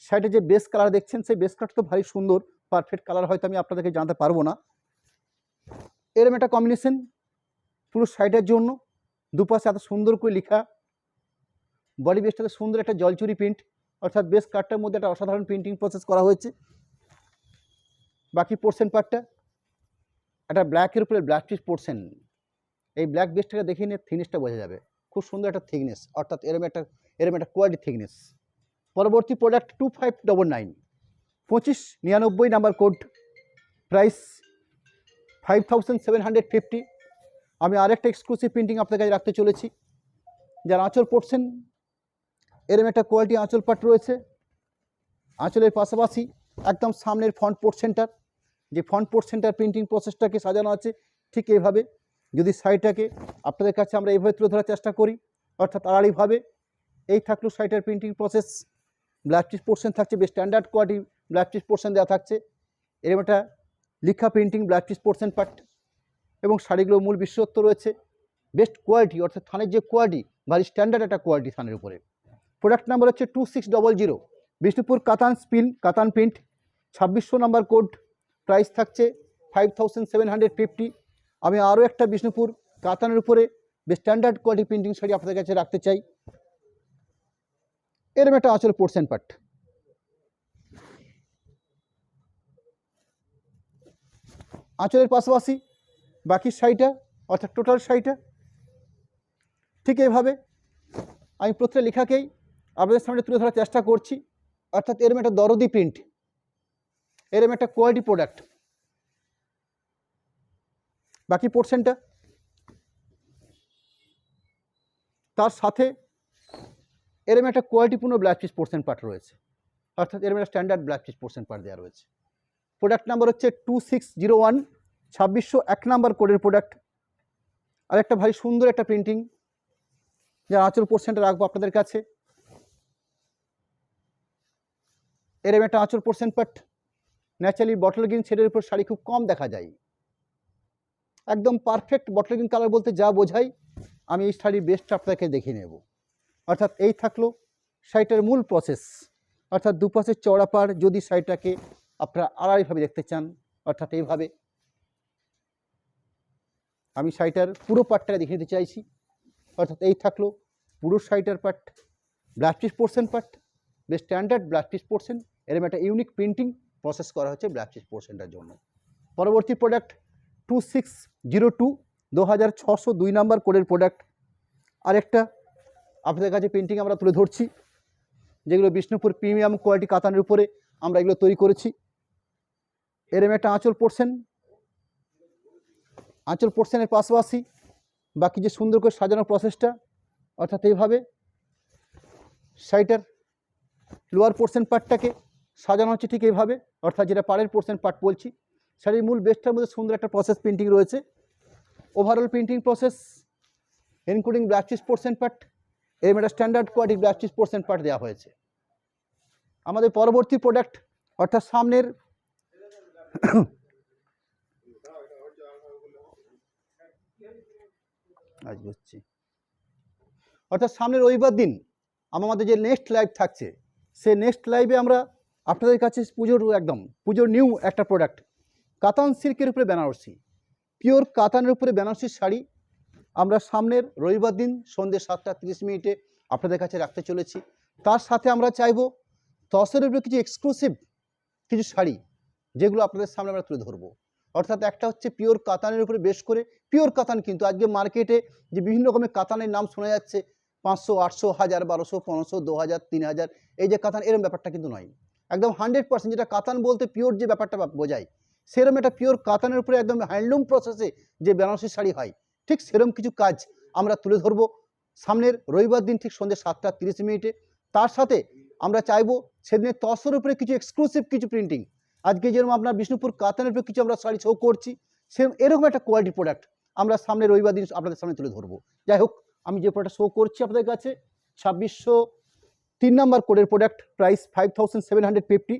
শাড়িতে যে বেস কালার দেখছেন সেই বেস কালারটা তো ভারী সুন্দর, পারফেক্ট কালার হয়তো আমি আপনাদেরকে জানাতে পারবো না। এরম একটা কম্বিনেশন পুরো শাড়িটার জন্য, দুপাশে এত সুন্দর করে লেখা, বডি বেসটাতে সুন্দর একটা জলচুরি প্রিন্ট, অর্থাৎ বেস কার্ডটার মধ্যে একটা অসাধারণ প্রিন্টিং প্রসেস করা হয়েছে। বাকি পোর্শন পার্টটা একটা ব্ল্যাকের উপরে ব্ল্যাক পিস পোর্শন, এই ব্ল্যাক বেসটাকে দেখে নিয়ে থিকনেসটা বোঝা যাবে, খুব সুন্দর একটা থিকনেস, অর্থাৎ এরম একটা কোয়ালিটি থিকনেস। পরবর্তী প্রোডাক্ট 2599, 2599 নাম্বার কোড, প্রাইস 5750। আমি আরেকটা এক্সক্লুসিভ প্রিন্টিং আপনাদের কাছে রাখতে চলেছি, যার আঁচল পোর্শন এরম একটা কোয়ালিটি আঁচল পাট রয়েছে। আঁচলের পাশাপাশি একদম সামনের ফ্রন্ট পোর্শনটার, যে ফ্রন্ট পোর্শনটার প্রিন্টিং প্রসেসটাকে সাজানো আছে ঠিক এইভাবে। যদি শাড়িটাকে আপনাদের কাছে আমরা এইভাবে তুলে ধরার চেষ্টা করি, অর্থাৎ আড়াআড়িভাবে, এই থাকলো শাড়িটার printing process. Black piece portion থাকছে, বেশ standard quality black piece portion দেওয়া থাকছে, এরম একটা লিখা printing black piece portion part, এবং শাড়িগুলোর মূল বিশেষত্ব রয়েছে বেস্ট কোয়ালিটি, অর্থাৎ থানের যে কোয়ালিটি ভারী স্ট্যান্ডার্ড একটা কোয়ালিটি থানের উপরে। প্রোডাক্ট নাম্বার হচ্ছে 2600, বিষ্ণুপুর কাতান প্রিন্ট, 2600 নাম্বার কোড, প্রাইস থাকছে 5750। আমি আরও একটা বিষ্ণুপুর কাতানের উপরে বেশ স্ট্যান্ডার্ড কোয়ালিটি প্রিন্টিং শাড়ি আপনাদের কাছে রাখতে চাই। এরম একটা আঁচল পোর্শন পার্ট, আঁচলের পাশাপাশি বাকি শাড়িটা, অর্থাৎ টোটাল শাড়িটা ঠিক এইভাবে আমি প্রত্যেকটা লেখাকেই আপনাদের সামনে তুলে ধরার চেষ্টা করছি, অর্থাৎ এরম একটা দরদি প্রিন্ট, এরম একটা কোয়ালিটি প্রোডাক্ট। বাকি পোর্শনটা তার সাথে এরম একটা কোয়ালিটিপূর্ণ ব্ল্যাক পিস পোর্শন পার্ট রয়েছে, অর্থাৎ এরম একটা standard black piece portion part দেওয়া রয়েছে। প্রোডাক্ট নাম্বার হচ্ছে 2601, 2601 নাম্বার কোডের প্রোডাক্ট। আর একটা ভারী সুন্দর একটা প্রিন্টিং, যার আঁচল পোর্শনটা রাখবো আপনাদের কাছে। এরম একটা আঁচল portion part, naturally bottle green শেডের উপর শাড়ি খুব কম দেখা যায়, একদম পারফেক্ট বটল গ্রিন কালার বলতে যা বোঝাই আমি এই শাড়ির বেস্টটা আপনাকে দেখিয়ে নেব। অর্থাৎ এই থাকলো শাড়িটার মূল প্রসেস, অর্থাৎ দুপাশের চওড়া পাড় যদি শাড়িটাকে আপনারা আড়াআড়িভাবে দেখতে চান, অর্থাৎ এইভাবে আমি শাড়িটার পুরো পার্টটাকে দেখিয়ে দিতে চাইছি। অর্থাৎ এই থাকলো পুরো শাড়িটার part, black piece portion part, বেশ স্ট্যান্ডার্ড ব্ল্যাক পিস পোর্শন, এরকম একটা ইউনিক প্রিন্টিং প্রসেস করা হচ্ছে ব্ল্যাক পিস পোর্শনটার জন্য। পরবর্তী প্রোডাক্ট 2602, 2602 নাম্বার কোডের প্রোডাক্ট। আরেকটা আপনাদের কাছে প্রিন্টিং আমরা তুলে ধরছি, যেগুলো বিষ্ণুপুর প্রিমিয়াম কোয়ালিটি কাতানের উপরে আমরা এগুলো তৈরি করেছি। এরম একটা আঁচল পোর্শন, আঁচল পোর্শনের পাশাপাশি বাকি যে সুন্দর করে সাজানোর প্রসেসটা, অর্থাৎ এইভাবে শাড়িটার লোয়ার পোর্শন পার্টটাকে সাজানো হচ্ছে ঠিক এইভাবে, অর্থাৎ যেটা পাড়ের পোর্শন পার্ট বলছি। শাড়ির মূল বেস্টটার মধ্যে সুন্দর একটা প্রসেস প্রিন্টিং রয়েছে, overall printing process including black চিজ পোর্শন পার্ট, এরকম একটা স্ট্যান্ডার্ড কোয়ালিটির ব্ল্যাক চিজ পোর্শন পার্ট দেওয়া হয়েছে। আমাদের পরবর্তী প্রোডাক্ট, অর্থাৎ সামনের আজ বুঝছি, অর্থাৎ সামনের রবিবার দিন আমাদের যে নেক্সট লাইভ থাকছে, সে নেক্সট লাইভে আমরা আপনাদের কাছে পুজোর নিউ একটা প্রোডাক্ট কাতান সিল্কের উপরে বেনারসি, পিওর কাতানের উপরে বেনারসি শাড়ি আমরা সামনের রবিবার দিন সন্ধ্যে 7:30 আপনাদের কাছে রাখতে চলেছি। তার সাথে আমরা চাইবো তসের উপরে কিছু এক্সক্লুসিভ কিছু শাড়ি যেগুলো আপনাদের সামনে আমরা তুলে ধরবো। অর্থাৎ একটা হচ্ছে পিওর কাতানের উপরে বেশ করে, পিওর কাতান কিন্তু আজকে মার্কেটে যে বিভিন্ন রকমের কাতানের নাম শোনা যাচ্ছে 500, 800, 1000, 1200, 1500, 2000, 3000, এই যে কাতান, এরকম ব্যাপারটা কিন্তু নয়। একদম 100% যেটা কাতান বলতে পিওর যে ব্যাপারটা বোঝায়, সেরকম একটা পিওর কাতানের উপরে একদম হ্যান্ডলুম প্রসেসে যে বেনারসি শাড়ি হয়, ঠিক সেরকম কিছু কাজ আমরা তুলে ধরবো সামনের রবিবার দিন ঠিক সন্ধ্যে 7:30। তার সাথে আমরা চাইবো সেদিনে তসের উপরে কিছু এক্সক্লুসিভ কিছু প্রিন্টিং, আজকে যেরকম আপনার বিষ্ণুপুর কাতানের উপরে কিছু আমরা শাড়ি শো করছি, সেরকম এরকম একটা কোয়ালিটি প্রোডাক্ট আমরা সামনে রবিবার দিন আপনাদের সামনে তুলে ধরবো। যাই হোক, আমি যে প্রোডাক্ট শো করছি আপনাদের কাছে 2603 নাম্বার কোডের প্রোডাক্ট, প্রাইস 5750,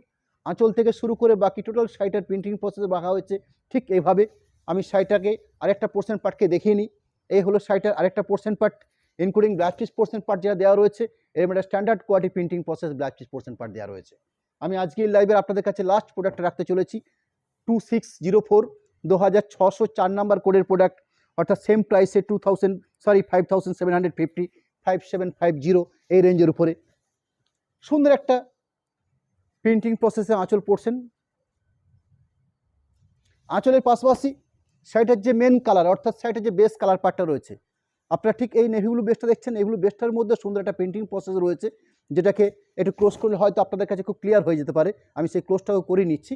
আঁচল থেকে শুরু করে বাকি টোটাল শাড়িটার প্রিন্টিং প্রসেসে রাখা হয়েছে ঠিক এইভাবে। আমি শাড়িটাকে আরেকটা পোর্শন পার্টকে দেখিয়ে নিই। এই হলো শাড়িটার আরেকটা পোর্শন পার্ট ইনক্লুডিং ব্ল্যাক চিজ পোর্শন পার্ট যেটা দেওয়া রয়েছে, এরকম একটা standard quality printing process black চিজ পোর্শন পার্ট দেওয়া রয়েছে। আমি আজকে এই লাইভের আপনাদের কাছে লাস্ট প্রোডাক্ট রাখতে চলেছি 2604, 2604 নাম্বার কোডের প্রোডাক্ট, অর্থাৎ সেম প্রাইসে 5750, 5750 এই রেঞ্জের উপরে সুন্দর একটা প্রিন্টিং প্রসেসে আঁচল পোর্শন। আঁচলের পাশাপাশি শাড়িটার যে মেন কালার, অর্থাৎ শাড়িটার যে বেস কালার পার্টটা রয়েছে, আপনারা ঠিক এই নেভি ব্লু বেসটা দেখছেন, এই ব্লু বেসটার মধ্যে সুন্দর একটা প্রিন্টিং প্রসেস রয়েছে, যেটাকে একটু ক্লোজ করলে হয়তো আপনাদের কাছে খুব ক্লিয়ার হয়ে যেতে পারে। আমি সেই ক্লোজটাও করে নিচ্ছি।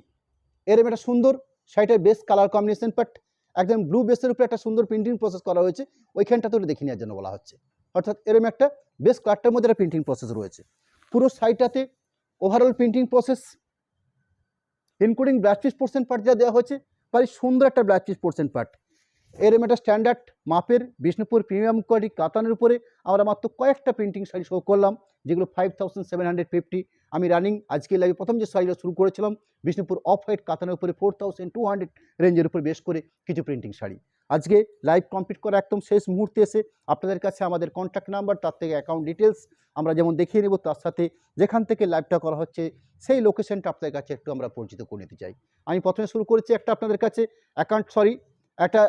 এরকম একটা সুন্দর শাড়িটার বেস কালার কম্বিনেশন পার্ট, একদম ব্লু বেসের উপরে একটা সুন্দর প্রিন্টিং প্রসেস করা হয়েছে, ওইখানটা তো দেখে নেওয়ার জন্য বলা হচ্ছে। অর্থাৎ এরকম একটা বেস কালারটার মধ্যে একটা প্রিন্টিং প্রসেস রয়েছে। পুরো শাড়িটাতে overall printing process including black চিজ পোর্শন পার্ট যা দেওয়া হয়েছে, ভারী সুন্দর একটা ব্ল্যাক চিজ পোর্শন পার্ট। এরকম একটা স্ট্যান্ডার্ড মাপের বিষ্ণুপুর প্রিমিয়াম কোয়ালিটি কাতানের উপরে আমরা মাত্র কয়েকটা প্রিন্টিং শাড়ি শো করলাম, যেগুলো 5750। আমি রানিং আজকে লাইভে প্রথম যে শাড়িটা শুরু করেছিলাম বিষ্ণুপুর অফ হোয়াইট কাতানের উপরে 4200 রেঞ্জের উপরে বেশ করে কিছু প্রিন্টিং শাড়ি। আজকে লাইভ কমপ্লিট করা একদম শেষ মুহূর্তে এসে আপনাদের কাছে আমাদের কন্ট্যাক্ট নাম্বার, তার থেকে অ্যাকাউন্ট ডিটেলস আমরা যেমন দেখিয়ে নেব, তার সাথে যেখান থেকে লাইভটা করা হচ্ছে সেই লোকেশনটা আপনাদের কাছে একটু আমরা পরিচিত করে নিতে চাই। আমি প্রথমে শুরু করেছি একটা আপনাদের কাছে একটা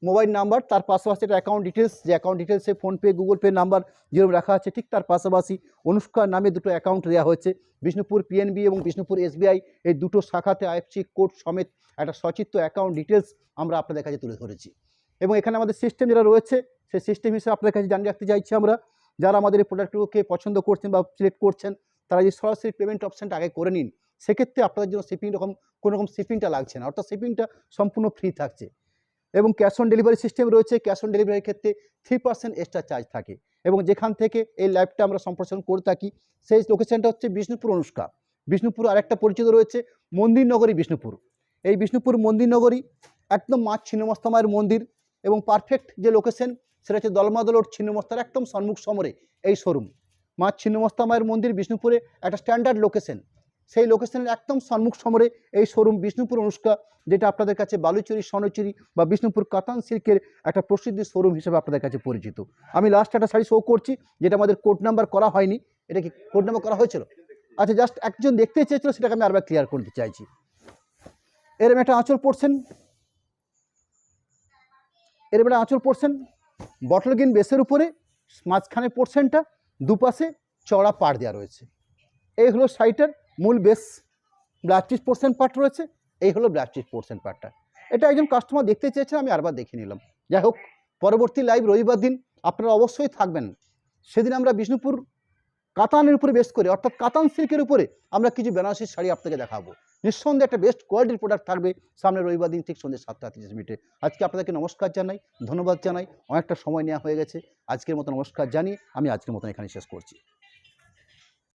মোবাইল নাম্বার, তার পাশাপাশি একটা অ্যাকাউন্ট ডিটেলস, যে অ্যাকাউন্ট ডিটেলসে ফোনপে, গুগল পে নাম্বার যেরকম রাখা আছে, ঠিক তার পাশাপাশি অনুষ্কার নামে দুটো অ্যাকাউন্ট দেওয়া হয়েছে। বিষ্ণুপুর পিএনবি এবং বিষ্ণুপুর এসবিআই এই দুটো শাখাতে আইএফসি কোড সমেত একটা সচিত্র অ্যাকাউন্ট ডিটেলস আমরা আপনাদের কাছে তুলে ধরেছি। এবং এখানে আমাদের সিস্টেম যেটা রয়েছে, সেই সিস্টেম হিসেবে আপনাদের কাছে জানিয়ে রাখতে চাইছি, আমরা যারা আমাদের এই প্রোডাক্টগুলোকে পছন্দ করছেন বা সিলেক্ট করছেন, তারা যদি সরাসরি পেমেন্ট অপশানটা আগে করে নিন, সেক্ষেত্রে আপনাদের জন্য কোনো রকম শিপিংটা লাগছে না, অর্থাৎ শিপিংটা সম্পূর্ণ ফ্রি থাকছে। এবং ক্যাশ অন ডেলিভারি সিস্টেম রয়েছে, ক্যাশ অন ডেলিভারির ক্ষেত্রে 3% এক্সট্রা চার্জ থাকে। এবং যেখান থেকে এই লাইভটা আমরা সম্প্রসারণ করে থাকি সেই লোকেশনটা হচ্ছে বিষ্ণুপুর অনুষ্কা। বিষ্ণুপুর আরেকটা পরিচিত রয়েছে মন্দিরনগরী বিষ্ণুপুর। এই বিষ্ণুপুর মন্দিরনগরী একদম মা ছিন্নমস্তা মায়ের মন্দির, এবং পারফেক্ট যে লোকেশন সেটা হচ্ছে দলমাদলোর ছিন্নমস্তার একদম সম্মুখ সমরে এই শোরুম। মা ছিন্নমস্তা মায়ের মন্দির বিষ্ণুপুরে একটা স্ট্যান্ডার্ড লোকেশন, সেই লোকেশনের একদম সম্মুখ সমরে এই শোরুম বিষ্ণুপুর অনুষ্কা, যেটা আপনাদের কাছে বালুচুরি, স্বর্ণচুরি বা বিষ্ণুপুর কাতান সিল্কের একটা প্রসিদ্ধ শোরুম হিসেবে আপনাদের কাছে পরিচিত। আমি লাস্ট একটা শাড়ি শো করছি, যেটা আমাদের কোড নাম্বার করা হয়নি। এটা কি কোড নাম্বার করা হয়েছিল? আচ্ছা, জাস্ট একজন দেখতে চেয়েছিল, সেটাকে আমি আরেকবার ক্লিয়ার করতে চাইছি। এরম একটা আঁচল পোর্শন বটল গ্রিন বেসের উপরে মাঝখানে পোর্শনটা দুপাশে চড়া পাড় দেওয়া রয়েছে। এই হলো শাড়িটার মূল বেস, ব্ল্যাক চিজ পোর্শন পার্ট রয়েছে, এই হলো ব্ল্যাক চিজ পোর্শন পার্টটা। এটা একজন কাস্টমার দেখতে চেয়েছেন, আমি আরবার দেখে নিলাম। যাই হোক, পরবর্তী লাইভ রবিবার দিন আপনারা অবশ্যই থাকবেন। সেদিন আমরা বিষ্ণুপুর কাতানের উপরে বেস করে, অর্থাৎ কাতান সিল্কের উপরে আমরা কিছু বেনারসি শাড়ি আপনাকে দেখাবো। নিঃসন্দেহে একটা বেস্ট কোয়ালিটির প্রোডাক্ট থাকবে সামনে রবিবার দিন ঠিক সন্ধ্যে 7:30 আজকে আপনাদেরকে নমস্কার জানাই, ধন্যবাদ জানাই। অনেকটা সময় নেওয়া হয়ে গেছে। আজকের মতো নমস্কার জানিয়ে আমি আজকের মতন এখানে শেষ করছি।